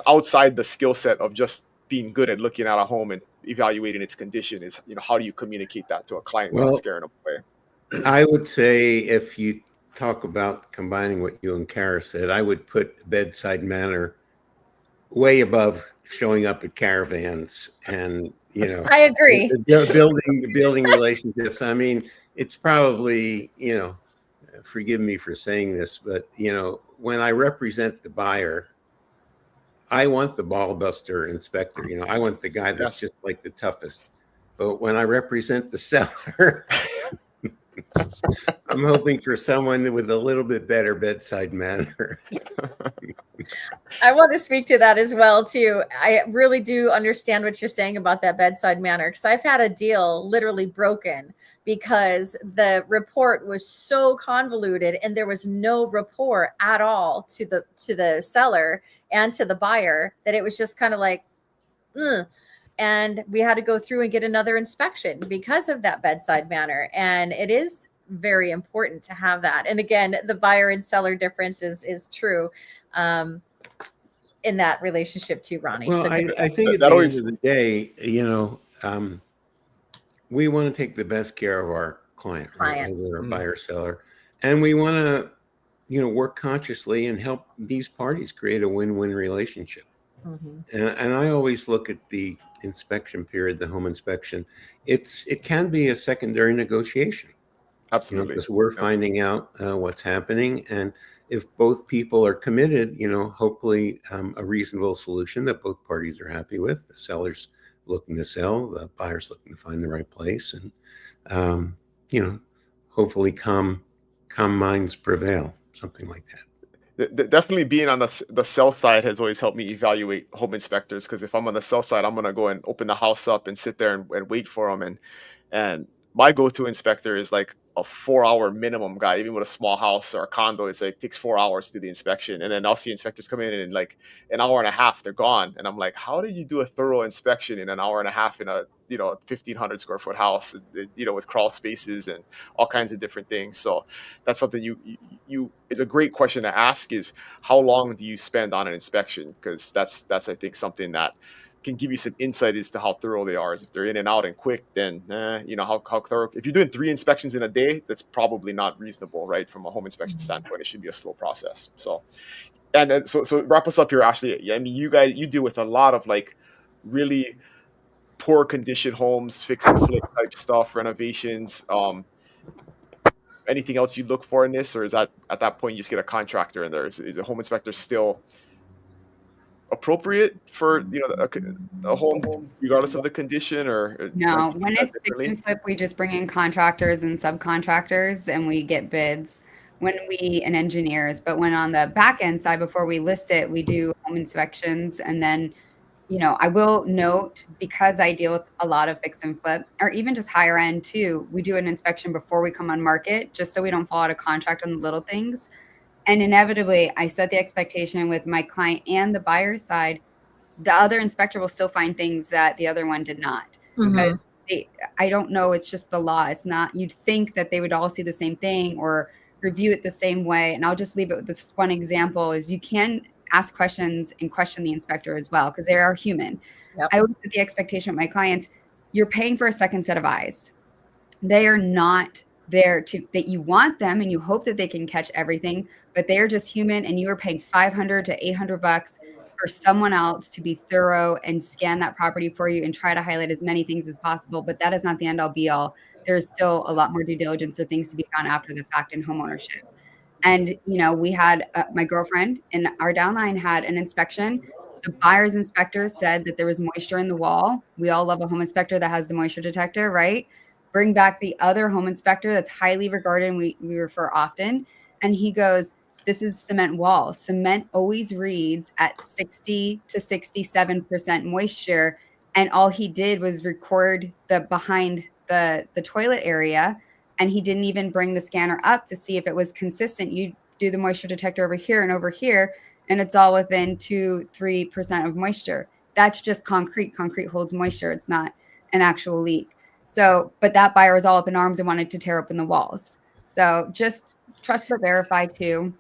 outside the skill set of just being good at looking at a home and evaluating its condition, is how do you communicate that to a client without Well, scaring them away. I would say if you talk about combining what you and Kara said, I would put bedside manner way above showing up at caravans and I agree. building relationships. I mean, it's probably forgive me for saying this, but when I represent the buyer, I want the ball buster inspector. I want the guy that's Yes. just like the toughest. But when I represent the seller, I'm hoping for someone with a little bit better bedside manner. I want to speak to that as well too. I really do understand what you're saying about that bedside manner, because I've had a deal literally broken because the report was so convoluted and there was no rapport at all to the seller and to the buyer, that it was just kind of like, and we had to go through and get another inspection because of that bedside manner. And it is very important to have that. And again, the buyer and seller difference is true in that relationship too, Ronnie. Well, So I think at That the end always, of the day, we want to take the best care of our client, right? Whether clients. they're a buyer or seller. And we want to, work consciously and help these parties create a win-win relationship. And I always look at the inspection period, the home inspection. It can be a secondary negotiation, absolutely. because we're Yep. finding out what's happening. And if both people are committed, hopefully a reasonable solution that both parties are happy with. The seller's looking to sell, the buyer's looking to find the right place, and hopefully calm minds prevail, something like that. Definitely being on the sell side has always helped me evaluate home inspectors, because if I'm on the sell side, I'm gonna go and open the house up and sit there and wait for them. And my go-to inspector is like a 4-hour minimum guy. Even with a small house or a condo, it's like takes 4 hours to do the inspection, and then I'll see inspectors come in and like an hour and a half they're gone, and I'm like, how did you do a thorough inspection in an hour and a half in a 1,500 square foot house, with crawl spaces and all kinds of different things. So that's something you is a great question to ask, is how long do you spend on an inspection? Because that's I think something that can give you some insight as to how thorough they are. As if they're in and out and quick, then how thorough. If you're doing 3 inspections in a day, that's probably not reasonable, right? From a home inspection standpoint, it should be a slow process. So, and so wrap us up here, Ashley. I mean, you guys, you deal with a lot of like really poor condition homes, fix and flip type stuff, renovations. Anything else you look for in this, or is that at that point you just get a contractor in there? Is a home inspector still appropriate for a home regardless of the condition, or do I No, think when that it's fix differently? and flip, we just bring in contractors and subcontractors and we get bids and engineers. But when on the back end side, before we list it, we do home inspections. And then, I will note, because I deal with a lot of fix and flip or even just higher end too, we do an inspection before we come on market, just so we don't fall out of contract on the little things. And inevitably, I set the expectation with my client and the buyer's side. The other inspector will still find things that the other one did not, because Mhm. I don't know, it's just the law. It's not, you'd think that they would all see the same thing or review it the same way. And I'll just leave it with this one example: is you can ask questions and question the inspector as well, because they are human. Yep. I always put the expectation with my clients: you're paying for a second set of eyes. They are not there to, that you want them and you hope that they can catch everything, but they are just human, and you are paying 500 to 800 bucks for someone else to be thorough and scan that property for you and try to highlight as many things as possible. But that is not the end all be all. There's still a lot more due diligence or things to be done after the fact in homeownership. And, we had my girlfriend in our downline had an inspection. The buyer's inspector said that there was moisture in the wall. We all love a home inspector that has the moisture detector, right? Bring back the other home inspector that's highly regarded and we refer often. And he goes, this is cement wall. Cement always reads at 60 to 67% moisture. And all he did was record the behind the toilet area, and he didn't even bring the scanner up to see if it was consistent. You do the moisture detector over here, and it's all within 2-3% of moisture. That's just concrete. Concrete holds moisture. It's not an actual leak. So, but that buyer was all up in arms and wanted to tear open the walls. So just trust but verify too.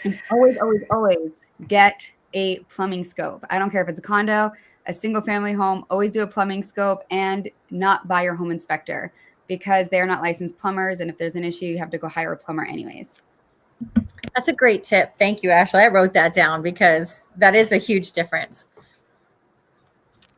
And always, always, always get a plumbing scope. I don't care if it's a condo, a single family home, always do a plumbing scope and not buy your home inspector, because they're not licensed plumbers. And if there's an issue, you have to go hire a plumber anyways. That's a great tip. Thank you, Ashley. I wrote that down because that is a huge difference.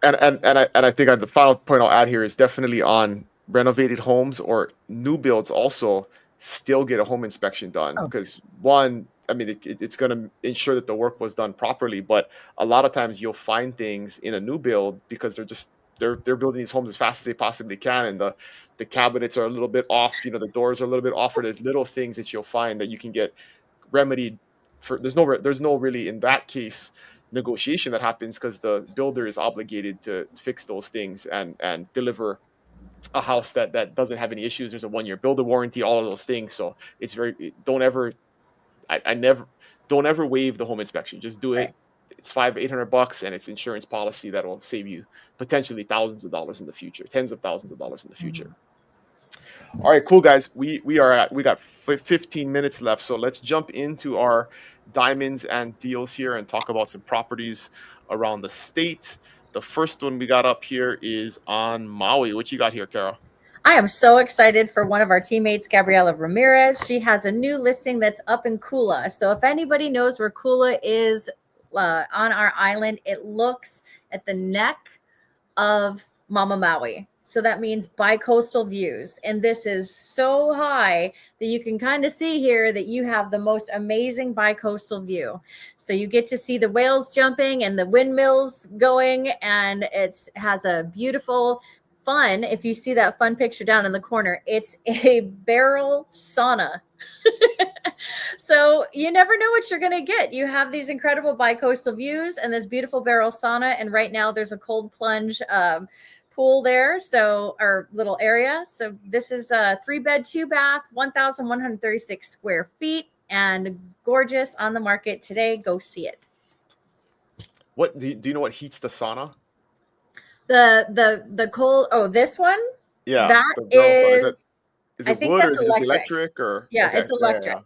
And I think the final point I'll add here is definitely on renovated homes or new builds. Also, still get a home inspection done, Oh. because one, I mean, it's going to ensure that the work was done properly. But a lot of times you'll find things in a new build because they're building these homes as fast as they possibly can, and the cabinets are a little bit off. The doors are a little bit off. Or there's little things that you'll find that you can get remedied. There's no really, in that case, negotiation that happens, because the builder is obligated to fix those things and deliver a house that doesn't have any issues. There's a 1-year builder warranty, all of those things. So it's don't ever, I never, don't ever waive the home inspection. Just do Right. it. It's $500-800, and it's insurance policy that will save you potentially thousands of dollars in the future, tens of thousands of dollars in the future. All right, cool guys. We got 15 minutes left, so let's jump into our diamonds and deals here and talk about some properties around the state. The first one we got up here is on Maui. What you got here, Carol? I am so excited for one of our teammates, Gabriela Ramirez. She has a new listing that's up in Kula. So if anybody knows where Kula is on our island, it looks at the neck of Mama Maui. So that means bi-coastal views. And this is so high that you can kind of see here that you have the most amazing bi-coastal view. So you get to see the whales jumping and the windmills going, and it has a beautiful fun. If you see that fun picture down in the corner, it's a barrel sauna. So you never know what you're going to get. You have these incredible bi-coastal views and this beautiful barrel sauna. And right now there's a cold plunge pool there. So, our little area. So this is a 3-bed, 2-bath, 1,136 square feet, and gorgeous, on the market today. Go see it. What do you know what heats the sauna? The cold. Oh, this one. Yeah, That the barrel sauna. is. Is I it think wood, or that's is it just electric. electric? Or Yeah, okay, it's electric.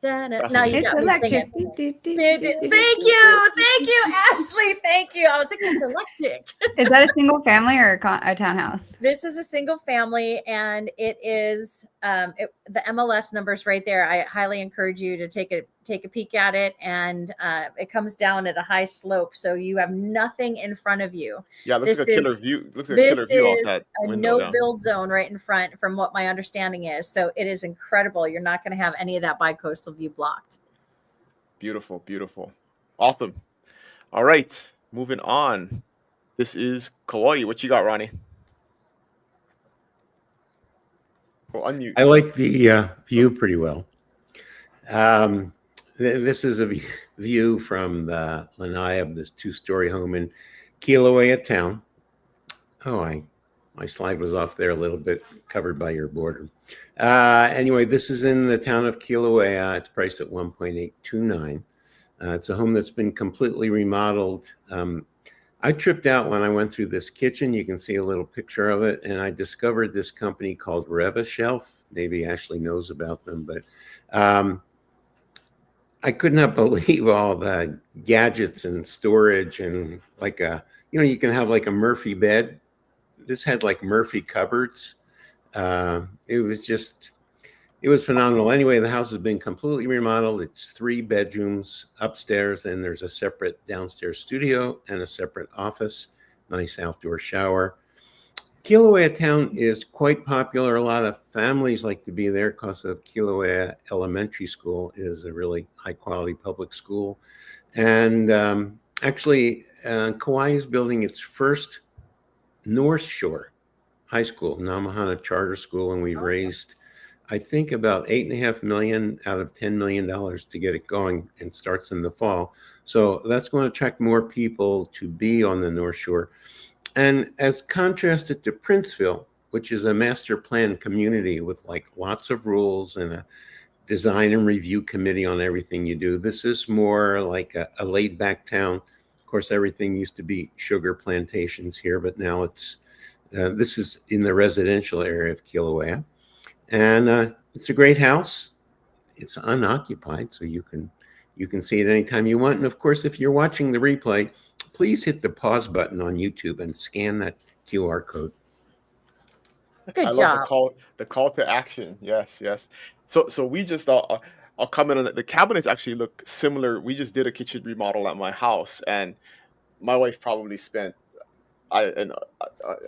Now you Fascinating. got It's me electric. singing. Thank you, Ashley. Thank you. I was like, it's electric. Is that a single family or a townhouse? This is a single family, and it is the MLS numbers right there. I highly encourage you to take a peek at it, and it comes down at a high slope, so you have nothing in front of you. Yeah, it looks like This a is killer view. Looks like a killer this view out is that a window no down. build zone right in front, from what my understanding is. So it is incredible. You're not going to have any of that bi-coastal view blocked. Beautiful, beautiful. Awesome. All right, moving on. This is Kauai. What you got, Ronnie? Oh, unmute. I like the view pretty well. This is a view from the lanai of this two-story home in Kilauea town. Oh, my slide was off there a little bit, covered by your border. Anyway, this is in the town of Kilauea. It's priced at $1.829. It's a home that's been completely remodeled. I tripped out when I went through this kitchen. You can see a little picture of it, and I discovered this company called Reva Shelf. Maybe Ashley knows about them, but I could not believe all the gadgets and storage, and like you can have like a Murphy bed. This had like Murphy cupboards. It was phenomenal. Anyway, the house has been completely remodeled. It's 3 bedrooms upstairs, and there's a separate downstairs studio and a separate office, nice outdoor shower. Kilauea town is quite popular. A lot of families like to be there because of Kilauea Elementary School is a really high quality public school. And actually, Kauai is building its first North Shore high school, Namahana Charter School, and we've raised, I think, about $8.5 million out of $10 million to get it going, and starts in the fall. So that's going to attract more people to be on the North Shore. And as contrasted to Princeville, which is a master plan community with like lots of rules and a design and review committee on everything you do, this is more like a laid back town. Of course, everything used to be sugar plantations here, but now this is in the residential area of Kilauea. And it's a great house. It's unoccupied, so you can see it anytime you want. And of course, if you're watching the replay, please hit the pause button on YouTube and scan that QR code. Good I job. love the call to action. Yes, yes. So we just I'll comment on it. The cabinets actually look similar. We just did a kitchen remodel at my house, and my wife probably spent I don't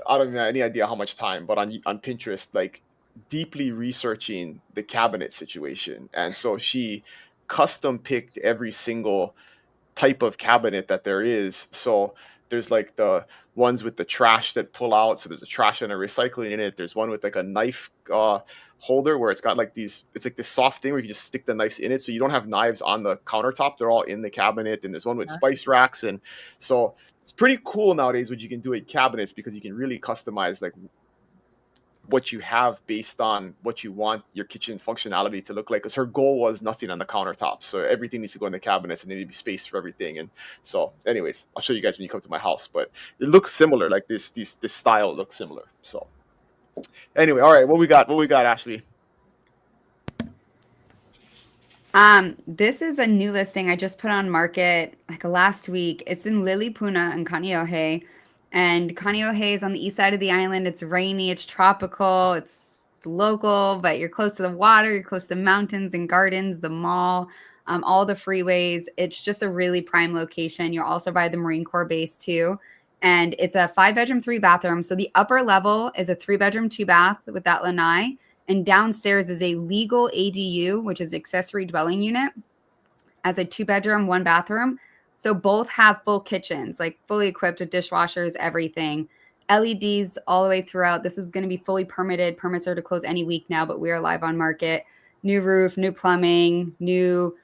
even have any idea how much time, but on Pinterest, like deeply researching the cabinet situation, and so she custom picked every single type of cabinet that there is. So there's like the ones with the trash that pull out. So there's a trash and a recycling in it. There's one with like a knife holder where it's got like it's like this soft thing where you just stick the knives in it. So you don't have knives on the countertop. They're all in the cabinet. And there's one with spice racks. And so it's pretty cool nowadays what you can do with cabinets, because you can really customize like what you have based on what you want your kitchen functionality to look like. Because her goal was nothing on the countertop, so everything needs to go in the cabinets, and there need to be space for everything. And so, anyways, I'll show you guys when you come to my house. But it looks similar, like this style looks similar. So, anyway, all right, what we got? What we got, Ashley? This is a new listing I just put on market like last week. It's in Lilipuna and Kaneohe. And Kaneohe is on the east side of the island. It's rainy, it's tropical, it's local, but you're close to the water, you're close to mountains and gardens, the mall, all the freeways. It's just a really prime location. You're also by the Marine Corps base too. And it's a 5-bedroom, 3-bathroom. So the upper level is a 3-bedroom, 2-bath with that lanai. And downstairs is a legal ADU, which is accessory dwelling unit, as a 2-bedroom, 1-bathroom. So both have full kitchens, like fully equipped with dishwashers, everything. LEDs all the way throughout. This is going to be fully permitted. Permits are to close any week now, but we are live on market. New roof, new plumbing, new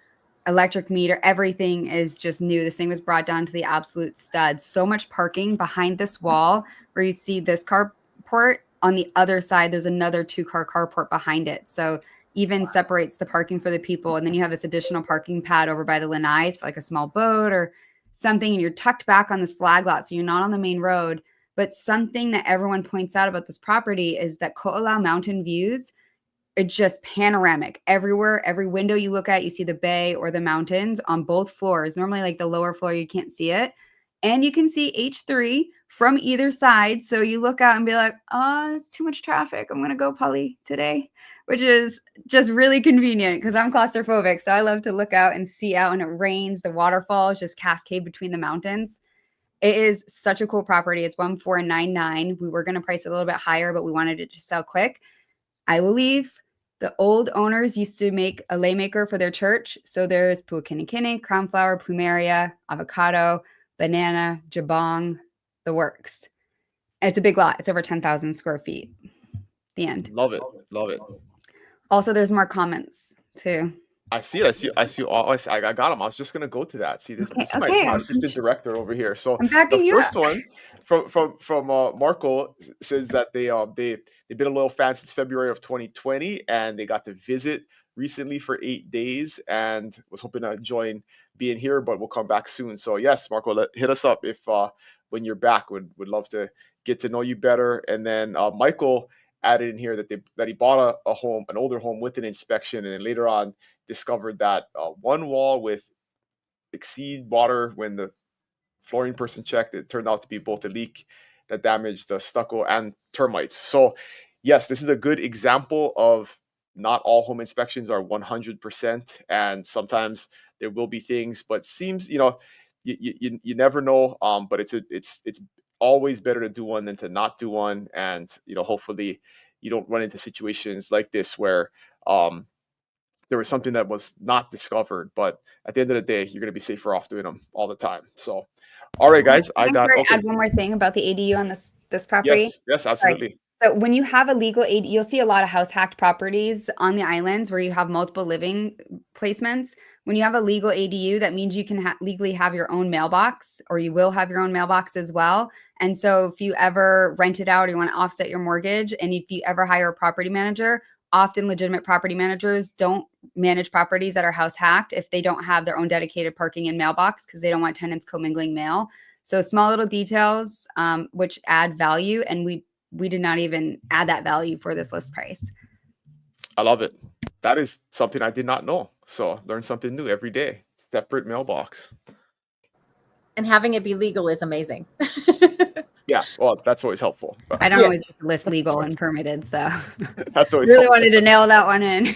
electric meter. Everything is just new. This thing was brought down to the absolute studs. So much parking behind this wall where you see this carport. On the other side, there's another 2-car carport behind it. So even separates the parking for the people. And then you have this additional parking pad over by the lanais for like a small boat or something. And you're tucked back on this flag lot. So you're not on the main road. But something that everyone points out about this property is that Ko'olau mountain views are just panoramic everywhere. Every window you look at, you see the bay or the mountains on both floors. Normally like the lower floor, you can't see it. and you can see H3 from either side. So you look out and be like, oh, it's too much traffic. I'm going to go Pali today, which is just really convenient because I'm claustrophobic. So I love to look out and see out when it rains. The waterfalls just cascade between the mountains. It is such a cool property. It's 1499. We were going to price it a little bit higher, but we wanted it to sell quick. I will leave. The old owners used to make a lei maker for their church. So there's puakinikini, crownflower, plumeria, avocado, banana, jabong, the works. It's a big lot. It's over 10,000 square feet. The end. Love it. Love it. Also, there's more comments too. I see it. I see all. I got them. I was just gonna go to that. See, this is my assistant director over here. So the first one from Marco says that they've been a loyal fan since February of 2020, and they got to visit recently for 8 days, and was hoping to join being here, but we'll come back soon. So yes, Marco, hit us up if when you're back. Would love to get to know you better. And then Michael added in here that he bought a home, an older home with an inspection, and then later on discovered that one wall with exceed water when the flooring person checked, it turned out to be both a leak that damaged the stucco and termites. So yes, this is a good example of not all home inspections are 100%, and sometimes there will be things, but seems, you never know. But it's always better to do one than to not do one. And, hopefully you don't run into situations like this where there was something that was not discovered, but at the end of the day, you're going to be safer off doing them all the time. So, all right, guys, add one more thing about the ADU on this property. Yes, absolutely. Right. So when you have a legal ADU, you'll see a lot of house hacked properties on the islands where you have multiple living placements. When you have a legal ADU, that means you can legally have your own mailbox, or you will have your own mailbox as well. And so if you ever rent it out or you want to offset your mortgage, and if you ever hire a property manager, often legitimate property managers don't manage properties that are house hacked if they don't have their own dedicated parking and mailbox, because they don't want tenants commingling mail. So small little details which add value, and we did not even add that value for this list price. I love it. That is something I did not know. So learn something new every day. Separate mailbox. And having it be legal is amazing. Yeah, well, that's always helpful. I don't always list legal and permitted, so that's always really wanted to nail that one in.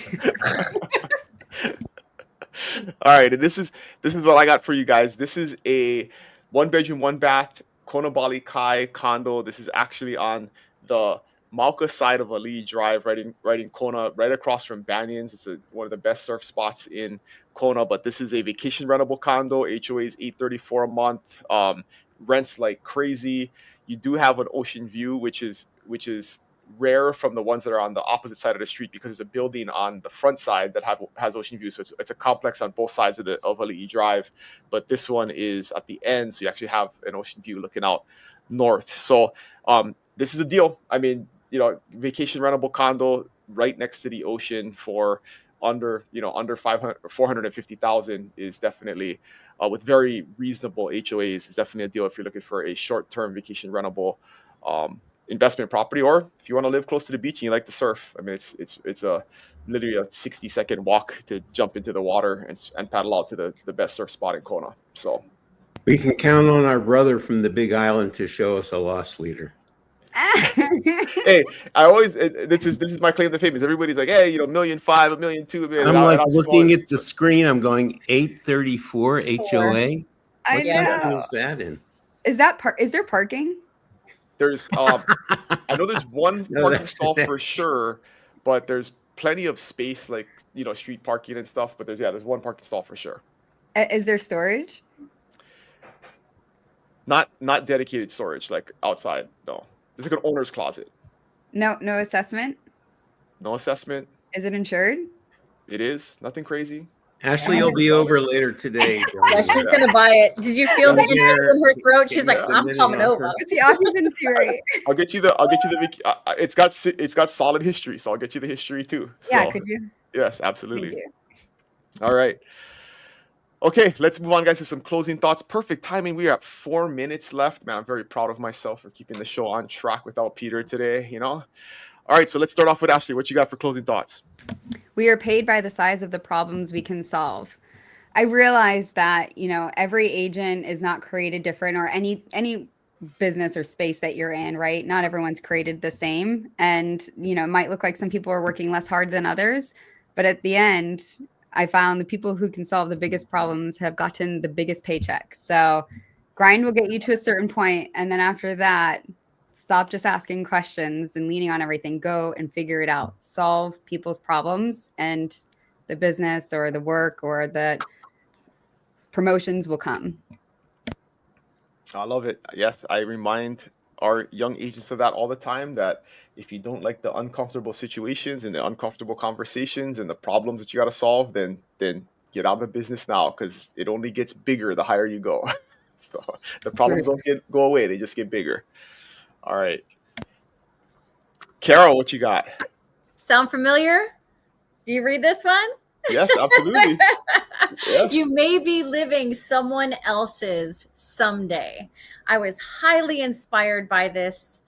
All right, and this is what I got for you guys. This is a 1-bedroom, 1-bath Kona Bali Kai condo. This is actually on the Mauka side of Ali Drive, right in Kona, right across from Banyans. It's one of the best surf spots in Kona. But this is a vacation rentable condo. HOA is $834 a month. Rents like crazy. You do have an ocean view, which is rare from the ones that are on the opposite side of the street, because there's a building on the front side that has ocean view. So it's a complex on both sides of Ali Drive, but this one is at the end, so you actually have an ocean view looking out north. So this is a deal. I mean, vacation rentable condo right next to the ocean for under 450,000 is definitely with very reasonable HOAs is definitely a deal if you're looking for a short-term vacation rentable investment property, or if you want to live close to the beach and you like to surf. I mean, it's a literally a 60-second walk to jump into the water and paddle out to the best surf spot in Kona. So we can count on our brother from the Big Island to show us a loss leader. Hey, I always this is my claim to fame. Is everybody's like, hey, $1.5 million, $1.2 million. I'm like looking at the screen. I'm going 834 HOA. I know. Is that in? Is there parking? There's I know there's one parking stall for sure, but there's plenty of space, like street parking and stuff. But there's one parking stall for sure. Is there storage? Not dedicated storage, like outside. No, there's like an owner's closet. No assessment. No assessment. Is it insured? It is. Nothing crazy. Ashley will be over later today. Yeah, she's gonna buy it. Did you feel the interest in her throat? She's like, I'm coming over. What's the occupancy rate? I'll get you the. It's got solid history, so I'll get you the history too. So, yeah, could you? Yes, absolutely. All right. Okay, let's move on, guys, to some closing thoughts. Perfect timing. We are at 4 minutes left. Man, I'm very proud of myself for keeping the show on track without Peter today. All right, so let's start off with Ashley. What you got for closing thoughts? We are paid by the size of the problems we can solve. I realized that, every agent is not created different, or any business or space that you're in, right? Not everyone's created the same. And, it might look like some people are working less hard than others, but at the end, I found the people who can solve the biggest problems have gotten the biggest paychecks. So grind will get you to a certain point, and then after that, stop just asking questions and leaning on everything. Go and figure it out. Solve people's problems, and the business or the work or the promotions will come. I love it. Yes, I remind our young agents of that all the time, that if you don't like the uncomfortable situations and the uncomfortable conversations and the problems that you got to solve, then get out of the business now, because it only gets bigger the higher you go. So the problems don't go away, they just get bigger. All right. Carol, what you got? Sound familiar? Do you read this one? Yes, absolutely. Yes. You may be living someone else's someday. I was highly inspired by this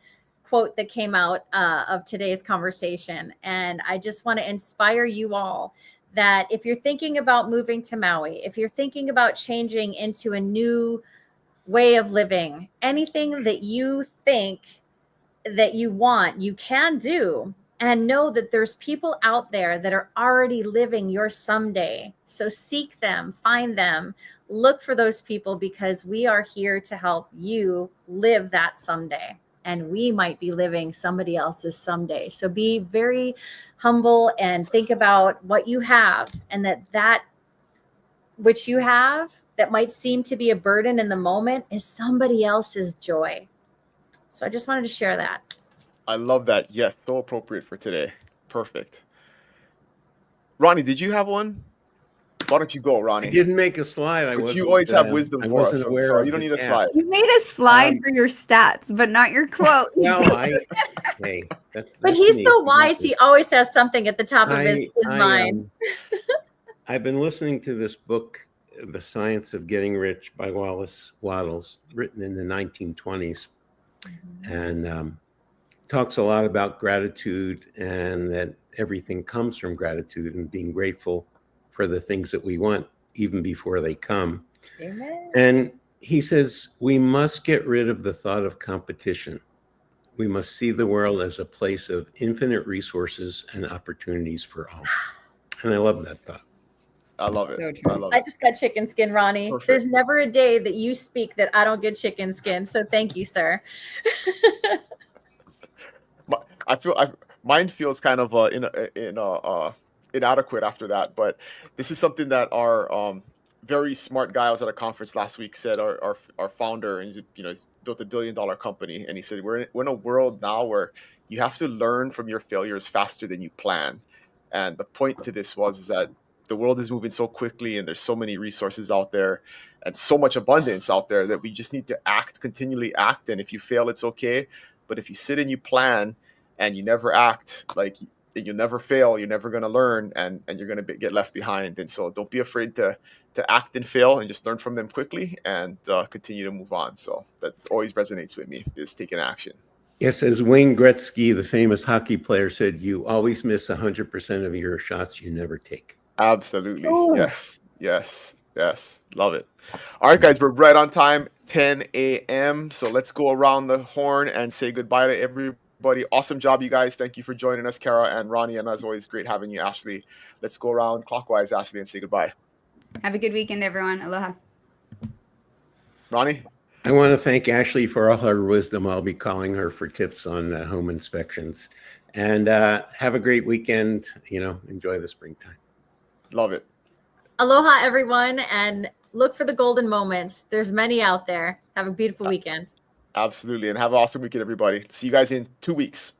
quote that came out of today's conversation. And I just want to inspire you all that if you're thinking about moving to Maui, if you're thinking about changing into a new way of living, anything that you think that you want, you can do. And know that there's people out there that are already living your someday. So seek them, find them, look for those people, because we are here to help you live that someday. And we might be living somebody else's someday. So be very humble and think about what you have, and that which you have that might seem to be a burden in the moment is somebody else's joy. So I just wanted to share that. I love that. Yes, so appropriate for today. Perfect. Ronnie, did you have one? Why don't you go, Ronnie? I didn't make a slide. But you always have wisdom for us, so you don't need a slide. You made a slide for your stats, but not your quote. Well, hey, but he's so wise. He always has something at the top of his mind. I've been listening to this book, The Science of Getting Rich by Wallace Wattles, written in the 1920s. And talks a lot about gratitude, and that everything comes from gratitude and being grateful for the things that we want even before they come. Amen. And he says we must get rid of the thought of competition. We must see the world as a place of infinite resources and opportunities for all. And I love that thought. I love it. So I love it. I just got chicken skin, Ronnie. Perfect. There's never a day that you speak that I don't get chicken skin. So thank you, sir. Mine feels kind of inadequate after that, but this is something that our very smart guy, I was at a conference last week, said. Our founder, and he's built $1 billion company, and he said we're in a world now where you have to learn from your failures faster than you plan. And the point to this is that the world is moving so quickly, and there's so many resources out there and so much abundance out there, that we just need to continually act. And if you fail, it's okay. But if you sit and you plan and you never act, like, you'll never fail, you're never going to learn, and you're going to get left behind. And so don't be afraid to act and fail, and just learn from them quickly, and continue to move on. So that always resonates with me, is taking action. Yes, as Wayne Gretzky, the famous hockey player, said, you always miss 100% of your shots you never take. Absolutely. Ooh. Yes. Love it. All right, guys, we're right on time, 10 a.m. So let's go around the horn and say goodbye to everybody. Awesome job, you guys. Thank you for joining us, Kara and Ronnie. And as always, great having you, Ashley. Let's go around clockwise, Ashley, and say goodbye. Have a good weekend, everyone. Aloha. Ronnie? I want to thank Ashley for all her wisdom. I'll be calling her for tips on home inspections. And have a great weekend. Enjoy the springtime. Love it. Aloha, everyone, and look for the golden moments. There's many out there. Have a beautiful weekend. Absolutely. And have an awesome weekend, everybody. See you guys in 2 weeks.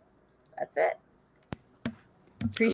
That's it.